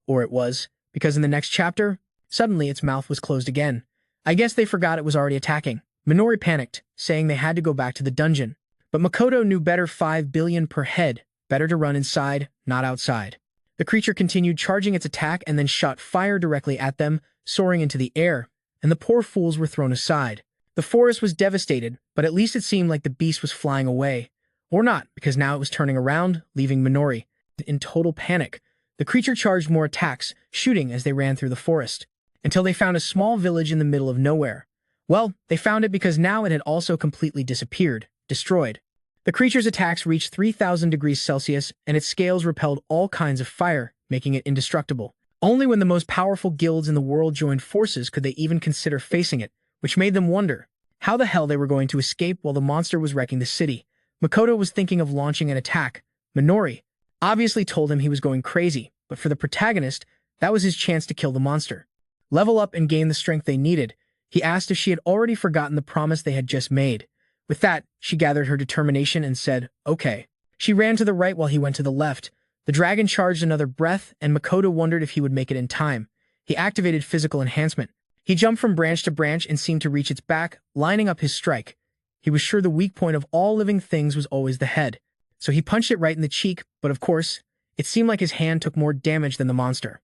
Or it was, because in the next chapter, suddenly its mouth was closed again. I guess they forgot it was already attacking. Minori panicked, saying they had to go back to the dungeon. But Makoto knew better. 5 billion per head, better to run inside, not outside. The creature continued charging its attack and then shot fire directly at them, soaring into the air, and the poor fools were thrown aside. The forest was devastated, but at least it seemed like the beast was flying away. Or not, because now it was turning around, leaving Minori in total panic. The creature charged more attacks, shooting as they ran through the forest, until they found a small village in the middle of nowhere. Well, they found it because now it had also completely disappeared, destroyed. The creature's attacks reached 3,000 degrees Celsius, and its scales repelled all kinds of fire, making it indestructible. Only when the most powerful guilds in the world joined forces could they even consider facing it, which made them wonder how the hell they were going to escape while the monster was wrecking the city. Makoto was thinking of launching an attack. Minori obviously told him he was going crazy, but for the protagonist, that was his chance to kill the monster. Level up and gain the strength they needed. He asked if she had already forgotten the promise they had just made. With that, she gathered her determination and said, okay. She ran to the right while he went to the left. The dragon charged another breath, and Makoto wondered if he would make it in time. He activated physical enhancement. He jumped from branch to branch and seemed to reach its back, lining up his strike. He was sure the weak point of all living things was always the head. So he punched it right in the cheek, but of course, it seemed like his hand took more damage than the monster.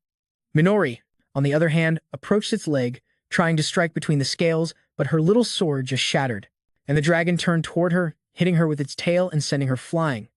Minori, on the other hand, approached its leg, trying to strike between the scales, but her little sword just shattered, and the dragon turned toward her, hitting her with its tail and sending her flying.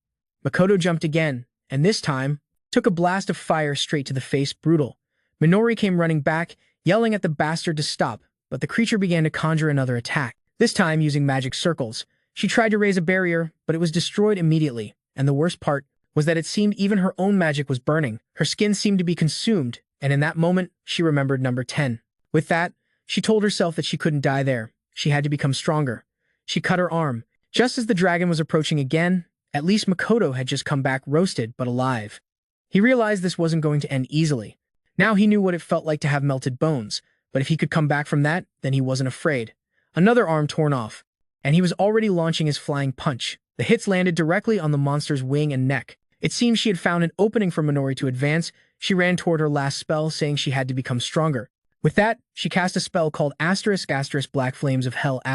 Makoto jumped again, and this time, took a blast of fire straight to the face. Brutal. Minori came running back, yelling at the bastard to stop, but the creature began to conjure another attack, this time using magic circles. She tried to raise a barrier, but it was destroyed immediately, and the worst part was that it seemed even her own magic was burning. Her skin seemed to be consumed, and in that moment, she remembered number 10. With that, she told herself that she couldn't die there. She had to become stronger. She cut her arm. Just as the dragon was approaching again, at least Makoto had just come back roasted but alive. He realized this wasn't going to end easily. Now he knew what it felt like to have melted bones, but if he could come back from that, then he wasn't afraid. Another arm torn off, and he was already launching his flying punch. The hits landed directly on the monster's wing and neck. It seemed she had found an opening for Minori to advance. She ran toward her last spell, saying she had to become stronger. With that, she cast a spell called *** Black Flames of Hell ***.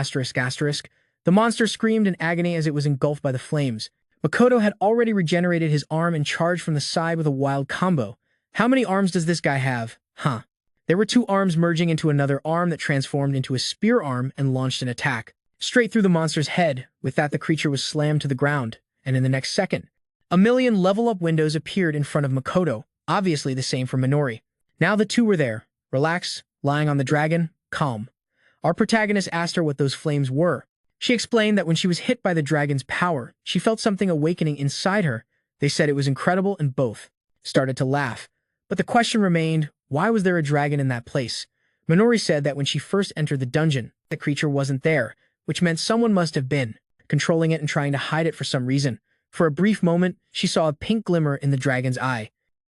The monster screamed in agony as it was engulfed by the flames. Makoto had already regenerated his arm and charged from the side with a wild combo. How many arms does this guy have? Huh. There were 2 arms merging into another arm that transformed into a spear arm and launched an attack straight through the monster's head. With that, the creature was slammed to the ground, and in the next second, a million level-up windows appeared in front of Makoto, obviously the same for Minori. Now the two were there, relaxed, lying on the dragon, calm. Our protagonist asked her what those flames were. She explained that when she was hit by the dragon's power, she felt something awakening inside her. They said it was incredible and both started to laugh. But the question remained, why was there a dragon in that place? Minori said that when she first entered the dungeon, the creature wasn't there, which meant someone must have been controlling it and trying to hide it for some reason. For a brief moment, she saw a pink glimmer in the dragon's eye.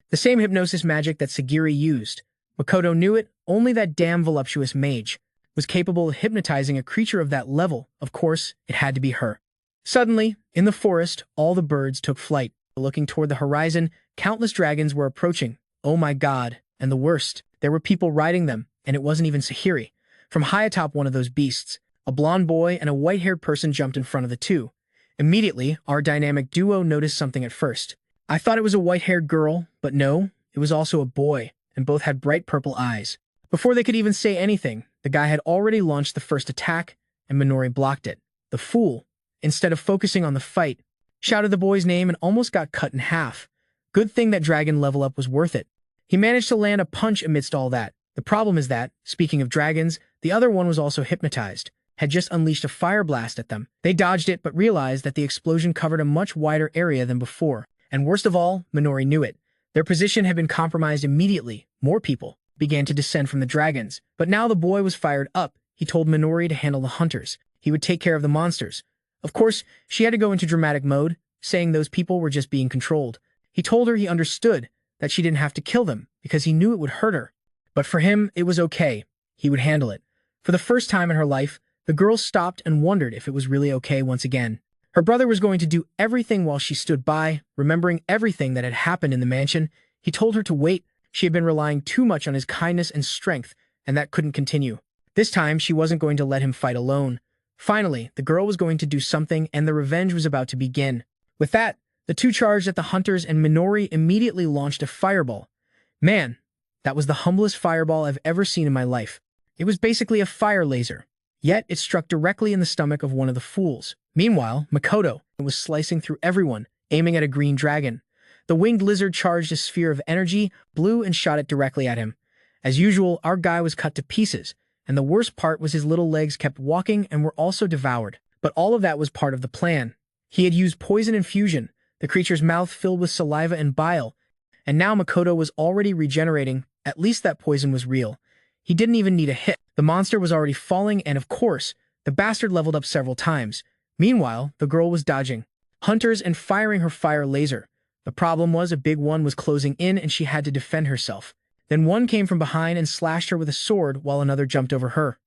The same hypnosis magic that Sagiri used. Makoto knew it, only that damn voluptuous mage was capable of hypnotizing a creature of that level. Of course, it had to be her. Suddenly, in the forest, all the birds took flight. Looking toward the horizon, countless dragons were approaching. Oh my god, and the worst, there were people riding them, and it wasn't even Sagiri. From high atop one of those beasts, a blonde boy and a white-haired person jumped in front of the two. Immediately, our dynamic duo noticed something at first. I thought it was a white-haired girl, but no, it was also a boy, and both had bright purple eyes. Before they could even say anything, the guy had already launched the first attack, and Minori blocked it. The fool, instead of focusing on the fight, shouted the boy's name and almost got cut in half. Good thing that dragon level up was worth it. He managed to land a punch amidst all that. The problem is that, speaking of dragons, the other one was also hypnotized, had just unleashed a fire blast at them. They dodged it but realized that the explosion covered a much wider area than before. And worst of all, Minori knew it. Their position had been compromised immediately. More people began to descend from the dragons. But now the boy was fired up. He told Minori to handle the hunters. He would take care of the monsters. Of course, she had to go into dramatic mode, saying those people were just being controlled. He told her he understood that she didn't have to kill them because he knew it would hurt her. But for him, it was okay. He would handle it. For the first time in her life, the girl stopped and wondered if it was really okay once again. Her brother was going to do everything while she stood by, remembering everything that had happened in the mansion. He told her to wait. She had been relying too much on his kindness and strength, and that couldn't continue. This time, she wasn't going to let him fight alone. Finally, the girl was going to do something, and the revenge was about to begin. With that, the two charged at the hunters, and Minori immediately launched a fireball. Man, that was the humblest fireball I've ever seen in my life. It was basically a fire laser. Yet, it struck directly in the stomach of one of the fools. Meanwhile, Makoto was slicing through everyone, aiming at a green dragon. The winged lizard charged a sphere of energy, blew and shot it directly at him. As usual, our guy was cut to pieces, and the worst part was his little legs kept walking and were also devoured. But all of that was part of the plan. He had used poison infusion, the creature's mouth filled with saliva and bile, and now Makoto was already regenerating. At least that poison was real. He didn't even need a hit. The monster was already falling, and of course, the bastard leveled up several times. Meanwhile, the girl was dodging hunters and firing her fire laser. The problem was a big one was closing in and she had to defend herself. Then one came from behind and slashed her with a sword while another jumped over her.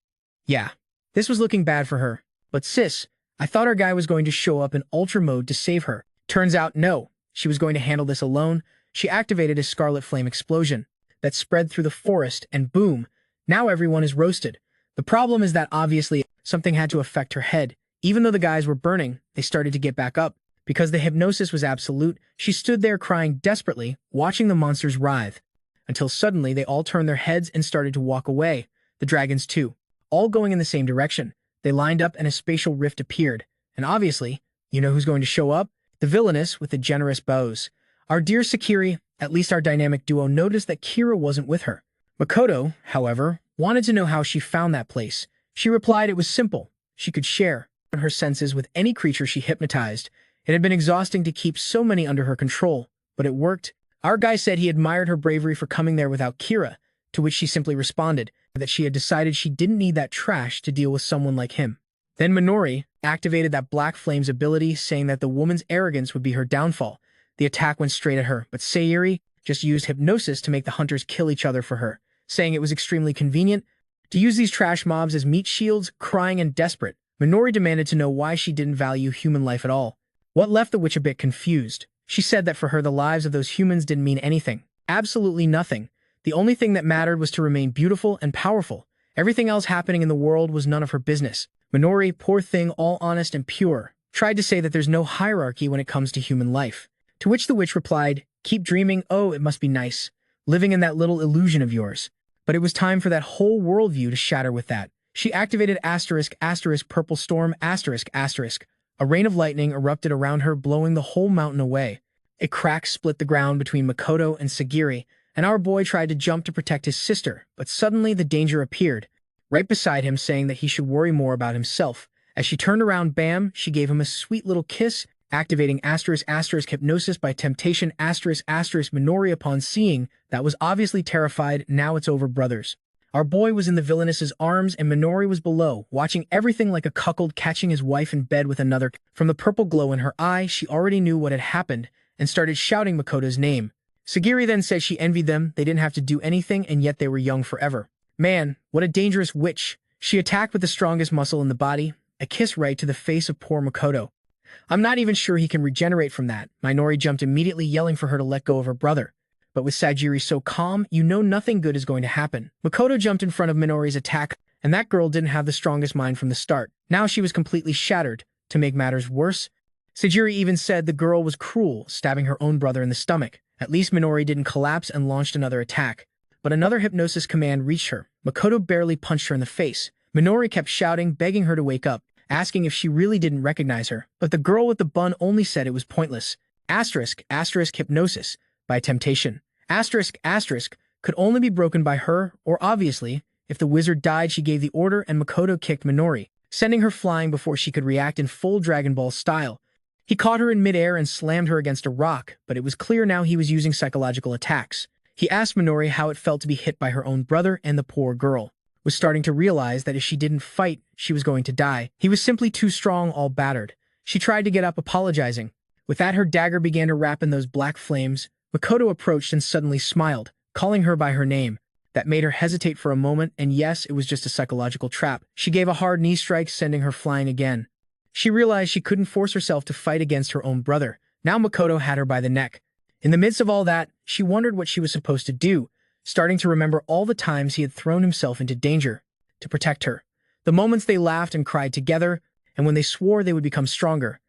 Yeah, this was looking bad for her. But sis, I thought our guy was going to show up in ultra mode to save her. Turns out, no. She was going to handle this alone. She activated a scarlet flame explosion that spread through the forest, and boom, now everyone is roasted. The problem is that obviously something had to affect her head. Even though the guys were burning, they started to get back up. Because the hypnosis was absolute, she stood there crying desperately, watching the monsters writhe. Until suddenly they all turned their heads and started to walk away. The dragons too. All going in the same direction. They lined up and a spatial rift appeared. And obviously, you know who's going to show up? The villainess with the generous bows. Our dear Sagiri, at least our dynamic duo, noticed that Kira wasn't with her. Makoto, however, wanted to know how she found that place. She replied it was simple. She could share her senses with any creature she hypnotized. It had been exhausting to keep so many under her control, but it worked. Our guy said he admired her bravery for coming there without Kira, to which she simply responded that she had decided she didn't need that trash to deal with someone like him. Then Minori activated that Black Flame's ability, saying that the woman's arrogance would be her downfall. The attack went straight at her, but Sagiri just used hypnosis to make the hunters kill each other for her, saying it was extremely convenient to use these trash mobs as meat shields. Crying and desperate, Minori demanded to know why she didn't value human life at all. What left the witch a bit confused. She said that for her the lives of those humans didn't mean anything. Absolutely nothing. The only thing that mattered was to remain beautiful and powerful. Everything else happening in the world was none of her business. Minori, poor thing, all honest and pure, tried to say that there's no hierarchy when it comes to human life. To which the witch replied, "Keep dreaming, oh, it must be nice, living in that little illusion of yours." But it was time for that whole worldview to shatter with that. She activated asterisk, asterisk, purple storm, asterisk, asterisk. A rain of lightning erupted around her, blowing the whole mountain away. A crack split the ground between Makoto and Sagiri, and our boy tried to jump to protect his sister, but suddenly the danger appeared, right beside him, saying that he should worry more about himself. As she turned around, bam, she gave him a sweet little kiss. activating *** hypnosis by temptation ***. Minori, upon seeing that, was obviously terrified. Now it's over, brothers. Our boy was in the villainess's arms and Minori was below, watching everything like a cuckold catching his wife in bed with another. From the purple glow in her eye, she already knew what had happened and started shouting Makoto's name. Sagiri then said she envied them. They didn't have to do anything and yet they were young forever. Man, what a dangerous witch. She attacked with the strongest muscle in the body, a kiss right to the face of poor Makoto. I'm not even sure he can regenerate from that. Minori jumped immediately, yelling for her to let go of her brother. But with Sagiri so calm, you know nothing good is going to happen. Makoto jumped in front of Minori's attack, and that girl didn't have the strongest mind from the start. Now she was completely shattered. To make matters worse, Sagiri even said the girl was cruel, stabbing her own brother in the stomach. At least Minori didn't collapse and launched another attack. But another hypnosis command reached her. Makoto barely punched her in the face. Minori kept shouting, begging her to wake up, asking if she really didn't recognize her. But the girl with the bun only said it was pointless. *** hypnosis by temptation. *** could only be broken by her, or obviously, if the wizard died, she gave the order and Makoto kicked Minori, sending her flying before she could react in full Dragon Ball style. He caught her in midair and slammed her against a rock, but it was clear now he was using psychological attacks. He asked Minori how it felt to be hit by her own brother, and the poor girl was starting to realize that if she didn't fight, she was going to die. He was simply too strong, all battered. She tried to get up, apologizing. With that, her dagger began to wrap in those black flames. Makoto approached and suddenly smiled, calling her by her name. That made her hesitate for a moment, and yes, it was just a psychological trap. She gave a hard knee strike, sending her flying again. She realized she couldn't force herself to fight against her own brother. Now Makoto had her by the neck. In the midst of all that, she wondered what she was supposed to do, starting to remember all the times he had thrown himself into danger to protect her. The moments they laughed and cried together, and when they swore they would become stronger.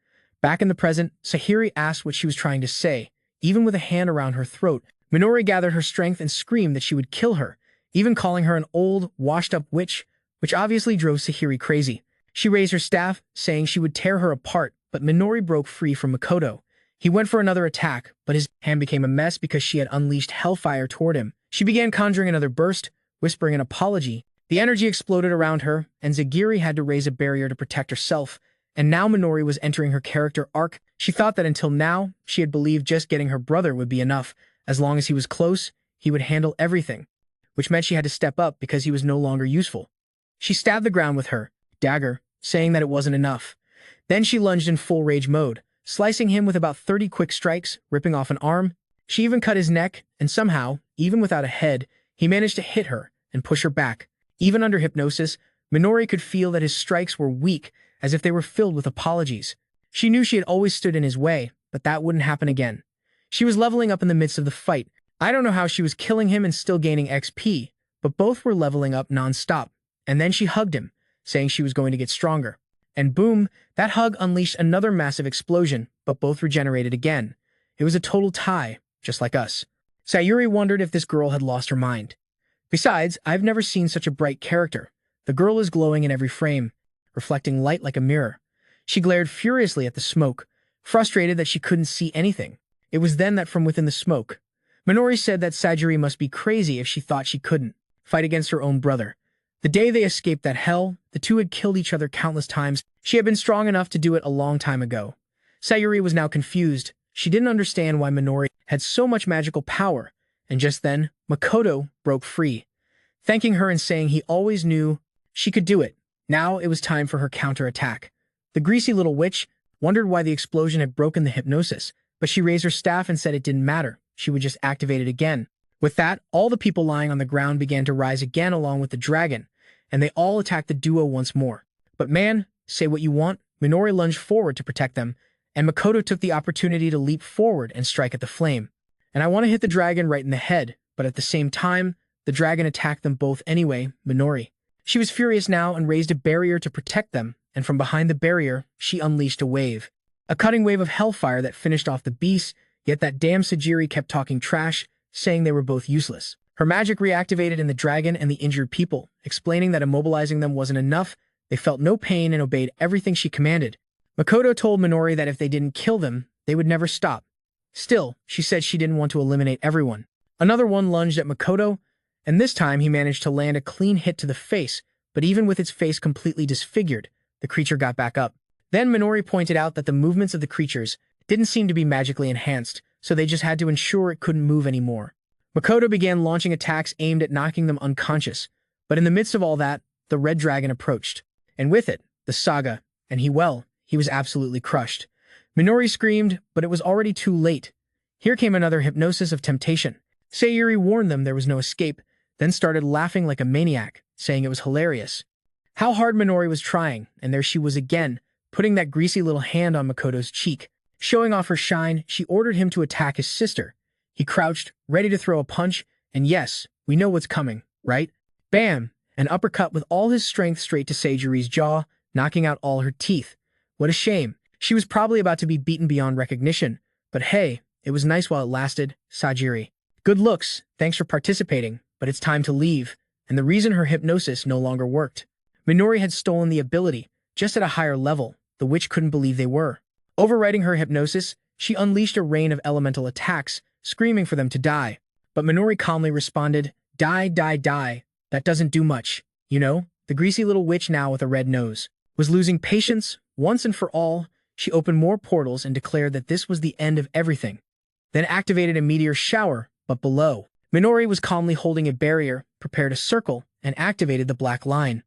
Back in the present, Sagiri asked what she was trying to say. Even with a hand around her throat, Minori gathered her strength and screamed that she would kill her, even calling her an old, washed-up witch, which obviously drove Sagiri crazy. She raised her staff, saying she would tear her apart, but Minori broke free from Makoto. He went for another attack, but his hand became a mess because she had unleashed hellfire toward him. She began conjuring another burst, whispering an apology. The energy exploded around her, and Sagiri had to raise a barrier to protect herself. And now Minori was entering her character arc. She thought that until now, she had believed just getting her brother would be enough. As long as he was close, he would handle everything, which meant she had to step up because he was no longer useful. She stabbed the ground with her dagger, saying that it wasn't enough. Then she lunged in full rage mode, slicing him with about 30 quick strikes, ripping off an arm. She even cut his neck, and somehow, even without a head, he managed to hit her and push her back. Even under hypnosis, Minori could feel that his strikes were weak, as if they were filled with apologies. She knew she had always stood in his way, but that wouldn't happen again. She was leveling up in the midst of the fight. I don't know how she was killing him and still gaining XP, but both were leveling up non-stop. And then she hugged him, saying she was going to get stronger. And boom, that hug unleashed another massive explosion, but both regenerated again. It was a total tie, just like us. Sayuri wondered if this girl had lost her mind. Besides, I've never seen such a bright character. The girl is glowing in every frame, reflecting light like a mirror. She glared furiously at the smoke, frustrated that she couldn't see anything. It was then that from within the smoke, Minori said that Sagiri must be crazy if she thought she couldn't fight against her own brother. The day they escaped that hell, the two had killed each other countless times. She had been strong enough to do it a long time ago. Sayuri was now confused. She didn't understand why Minori had so much magical power, and just then, Makoto broke free, thanking her and saying he always knew she could do it. Now it was time for her counterattack. The greasy little witch wondered why the explosion had broken the hypnosis, but she raised her staff and said it didn't matter. She would just activate it again. With that, all the people lying on the ground began to rise again along with the dragon, and they all attacked the duo once more. But man, say what you want, Minori lunged forward to protect them, and Makoto took the opportunity to leap forward and strike at the flame. And I want to hit the dragon right in the head, but at the same time, the dragon attacked them both anyway, Minori. She was furious now and raised a barrier to protect them, and from behind the barrier, she unleashed a wave. A cutting wave of hellfire that finished off the beast, yet that damn Sagiri kept talking trash, saying they were both useless. Her magic reactivated in the dragon and the injured people, explaining that immobilizing them wasn't enough. They felt no pain and obeyed everything she commanded. Makoto told Minori that if they didn't kill them, they would never stop. Still, she said she didn't want to eliminate everyone. Another one lunged at Makoto, and this time he managed to land a clean hit to the face, but even with its face completely disfigured, the creature got back up. Then Minori pointed out that the movements of the creatures didn't seem to be magically enhanced, so they just had to ensure it couldn't move anymore. Makoto began launching attacks aimed at knocking them unconscious, but in the midst of all that, the red dragon approached. And with it, the saga, and he was absolutely crushed. Minori screamed, but it was already too late. Here came another hypnosis of temptation. Sagiri warned them there was no escape, then started laughing like a maniac, saying it was hilarious. How hard Minori was trying, and there she was again, putting that greasy little hand on Makoto's cheek. Showing off her shine, she ordered him to attack his sister. He crouched, ready to throw a punch, and yes, we know what's coming, right? Bam! An uppercut with all his strength straight to Sagiri's jaw, knocking out all her teeth. What a shame. She was probably about to be beaten beyond recognition. But hey, it was nice while it lasted, Sagiri. Good looks, thanks for participating, but it's time to leave. And the reason her hypnosis no longer worked. Minori had stolen the ability, just at a higher level. The witch couldn't believe they were. Overriding her hypnosis, she unleashed a rain of elemental attacks, screaming for them to die. But Minori calmly responded, "Die, die, die. That doesn't do much. You know?" The greasy little witch, now with a red nose, was losing patience once and for all. She opened more portals and declared that this was the end of everything. Then activated a meteor shower, but below. Minori was calmly holding a barrier, prepared a circle, and activated the black line.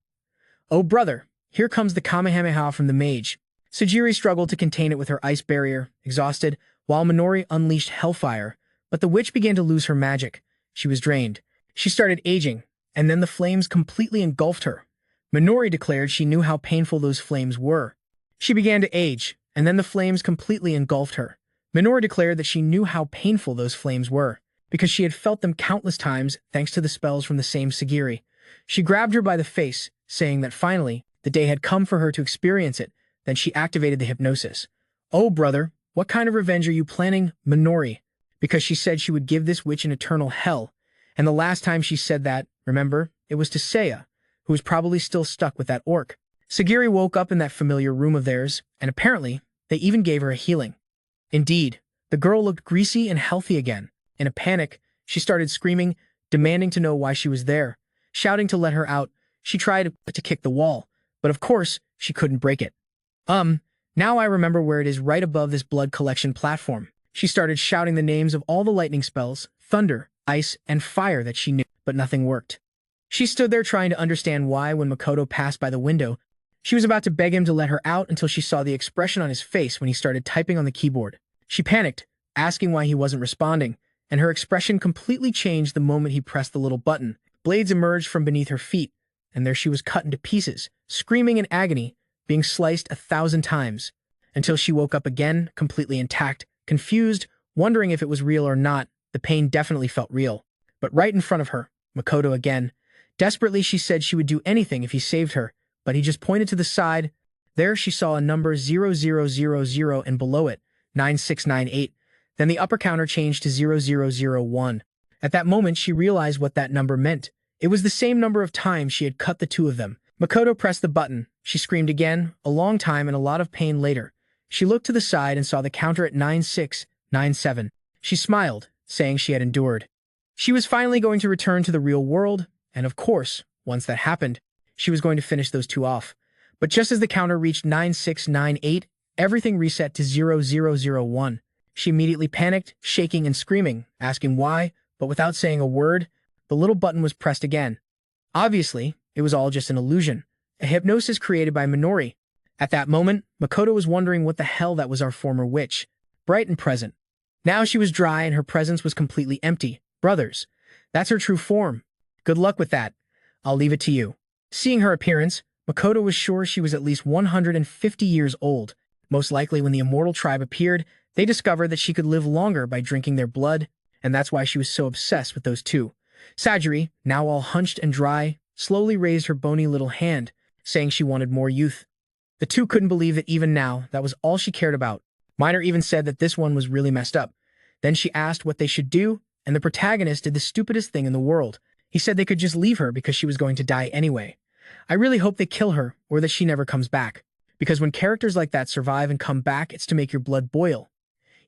Oh brother, here comes the Kamehameha from the mage. Sagiri struggled to contain it with her ice barrier, exhausted, while Minori unleashed hellfire, but the witch began to lose her magic. She was drained. She started aging, and then the flames completely engulfed her. Minori declared she knew how painful those flames were. She began to age, and then the flames completely engulfed her. Minori declared that she knew how painful those flames were, because she had felt them countless times thanks to the spells from the same Sagiri. She grabbed her by the face, saying that finally, the day had come for her to experience it. Then she activated the hypnosis. Oh brother, what kind of revenge are you planning, Minori? Because she said she would give this witch an eternal hell. And the last time she said that, remember, it was to Seiya, who was probably still stuck with that orc. Sagiri woke up in that familiar room of theirs, and apparently, they even gave her a healing. Indeed, the girl looked greasy and healthy again. In a panic, she started screaming, demanding to know why she was there. Shouting to let her out, she tried to kick the wall, but of course, she couldn't break it. Now I remember where it is, right above this blood collection platform. She started shouting the names of all the lightning spells, thunder, ice, and fire that she knew, but nothing worked. She stood there trying to understand why when Makoto passed by the window. She was about to beg him to let her out until she saw the expression on his face when he started typing on the keyboard. She panicked, asking why he wasn't responding, and her expression completely changed the moment he pressed the little button. Blades emerged from beneath her feet, and there she was cut into pieces, screaming in agony, being sliced 1,000 times, until she woke up again, completely intact, confused, wondering if it was real or not. The pain definitely felt real. But right in front of her, Makoto again. Desperately, she said she would do anything if he saved her, but he just pointed to the side. There she saw a number 0000 and below it, 9698. Then the upper counter changed to 0001. At that moment, she realized what that number meant. It was the same number of times she had cut the two of them. Makoto pressed the button. She screamed again, a long time and a lot of pain later. She looked to the side and saw the counter at 9697. She smiled, saying she had endured. She was finally going to return to the real world, and of course, once that happened, she was going to finish those two off. But just as the counter reached 9698, everything reset to 0001. She immediately panicked, shaking and screaming, asking why, but without saying a word, the little button was pressed again. Obviously, it was all just an illusion, a hypnosis created by Minori. At that moment, Makoto was wondering what the hell that was, our former witch, bright and present. Now she was dry and her presence was completely empty. Brothers, that's her true form. Good luck with that. I'll leave it to you. Seeing her appearance, Makoto was sure she was at least 150 years old. Most likely when the immortal tribe appeared, they discovered that she could live longer by drinking their blood, and that's why she was so obsessed with those two. Sagiri, now all hunched and dry, slowly raised her bony little hand, saying she wanted more youth. The two couldn't believe that even now, that was all she cared about. Minor even said that this one was really messed up. Then she asked what they should do, and the protagonist did the stupidest thing in the world. He said they could just leave her because she was going to die anyway. I really hope they kill her, or that she never comes back. Because when characters like that survive and come back, it's to make your blood boil.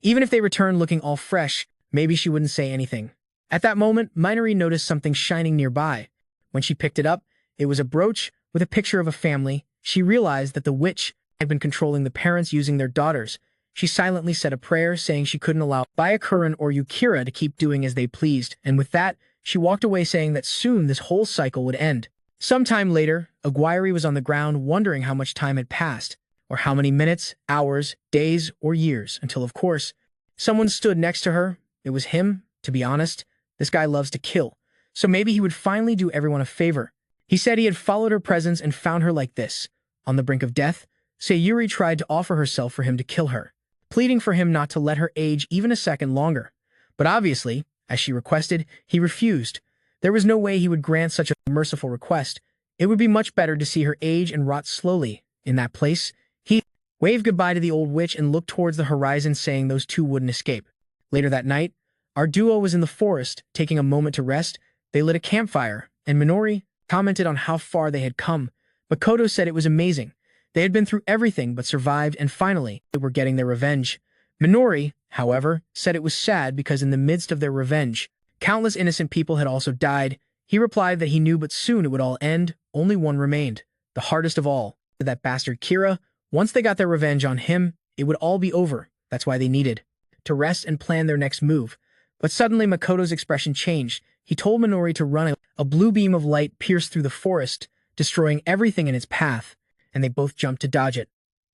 Even if they return looking all fresh, maybe she wouldn't say anything. At that moment, Minori noticed something shining nearby. When she picked it up, it was a brooch with a picture of a family. She realized that the witch had been controlling the parents using their daughters. She silently said a prayer, saying she couldn't allow Byakuren or Yukira to keep doing as they pleased, and with that, she walked away saying that soon this whole cycle would end. Sometime later, Aguirre was on the ground wondering how much time had passed, or how many minutes, hours, days, or years, until, of course, someone stood next to her. It was him, to be honest. This guy loves to kill, so maybe he would finally do everyone a favor. He said he had followed her presence and found her like this. On the brink of death, Sayuri tried to offer herself for him to kill her, pleading for him not to let her age even a second longer. But obviously, as she requested, he refused. There was no way he would grant such a merciful request. It would be much better to see her age and rot slowly. In that place, he waved goodbye to the old witch and looked towards the horizon, saying those two wouldn't escape. Later that night, our duo was in the forest, taking a moment to rest. They lit a campfire, and Minori commented on how far they had come. Makoto said it was amazing. They had been through everything but survived, and finally, they were getting their revenge. Minori, however, said it was sad because in the midst of their revenge, countless innocent people had also died. He replied that he knew but soon it would all end. Only one remained, the hardest of all, that bastard Kira. Once they got their revenge on him, it would all be over. That's why they needed to rest and plan their next move. But suddenly Makoto's expression changed. He told Minori to run. A blue beam of light pierced through the forest, destroying everything in its path, and they both jumped to dodge it.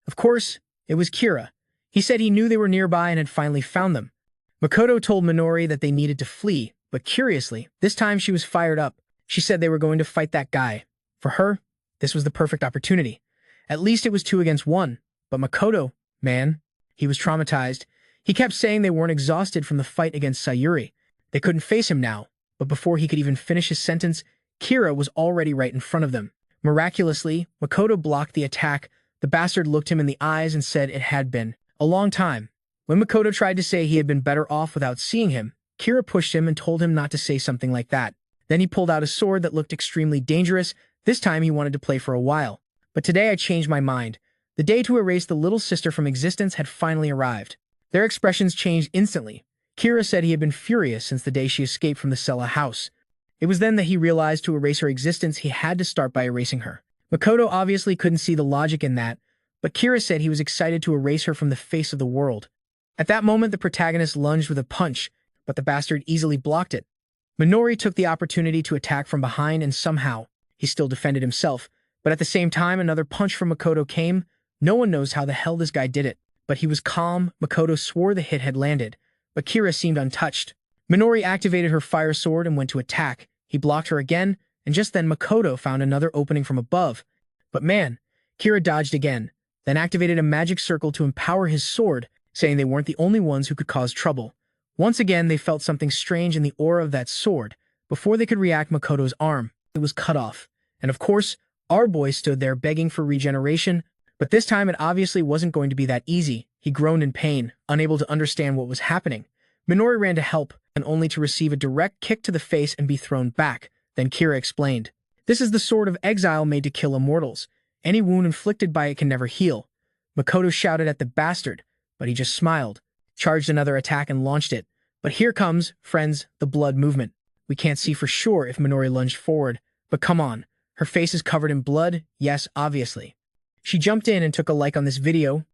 Of course, it was Kira. He said he knew they were nearby and had finally found them. Makoto told Minori that they needed to flee, but curiously, this time she was fired up. She said they were going to fight that guy. For her, this was the perfect opportunity. At least it was 2 against 1. But Makoto, man, he was traumatized. He kept saying they weren't exhausted from the fight against Sayuri. They couldn't face him now. But before he could even finish his sentence, Kira was already right in front of them. Miraculously, Makoto blocked the attack. The bastard looked him in the eyes and said it had been a long time. When Makoto tried to say he had been better off without seeing him, Kira pushed him and told him not to say something like that. Then he pulled out a sword that looked extremely dangerous. This time he wanted to play for a while. But today I changed my mind. The day to erase the little sister from existence had finally arrived. Their expressions changed instantly. Kira said he had been furious since the day she escaped from the Seiya house. It was then that he realized to erase her existence, he had to start by erasing her. Makoto obviously couldn't see the logic in that, but Kira said he was excited to erase her from the face of the world. At that moment, the protagonist lunged with a punch, but the bastard easily blocked it. Minori took the opportunity to attack from behind, and somehow, he still defended himself. But at the same time, another punch from Makoto came. No one knows how the hell this guy did it. But he was calm. Makoto swore the hit had landed, but Kira seemed untouched. Minori activated her fire sword and went to attack. He blocked her again, and just then Makoto found another opening from above. But man, Kira dodged again, then activated a magic circle to empower his sword, saying they weren't the only ones who could cause trouble. Once again, they felt something strange in the aura of that sword. Before they could react, Makoto's arm, it was cut off. And of course, our boy stood there begging for regeneration, but this time it obviously wasn't going to be that easy. He groaned in pain, unable to understand what was happening. Minori ran to help, and only to receive a direct kick to the face and be thrown back. Then Kira explained, "This is the sword of exile made to kill immortals. Any wound inflicted by it can never heal." Makoto shouted at the bastard, but he just smiled, charged another attack and launched it. But here comes, friends, the blood movement. We can't see for sure if Minori lunged forward, but come on. Her face is covered in blood, yes, obviously. She jumped in and took a like on this video.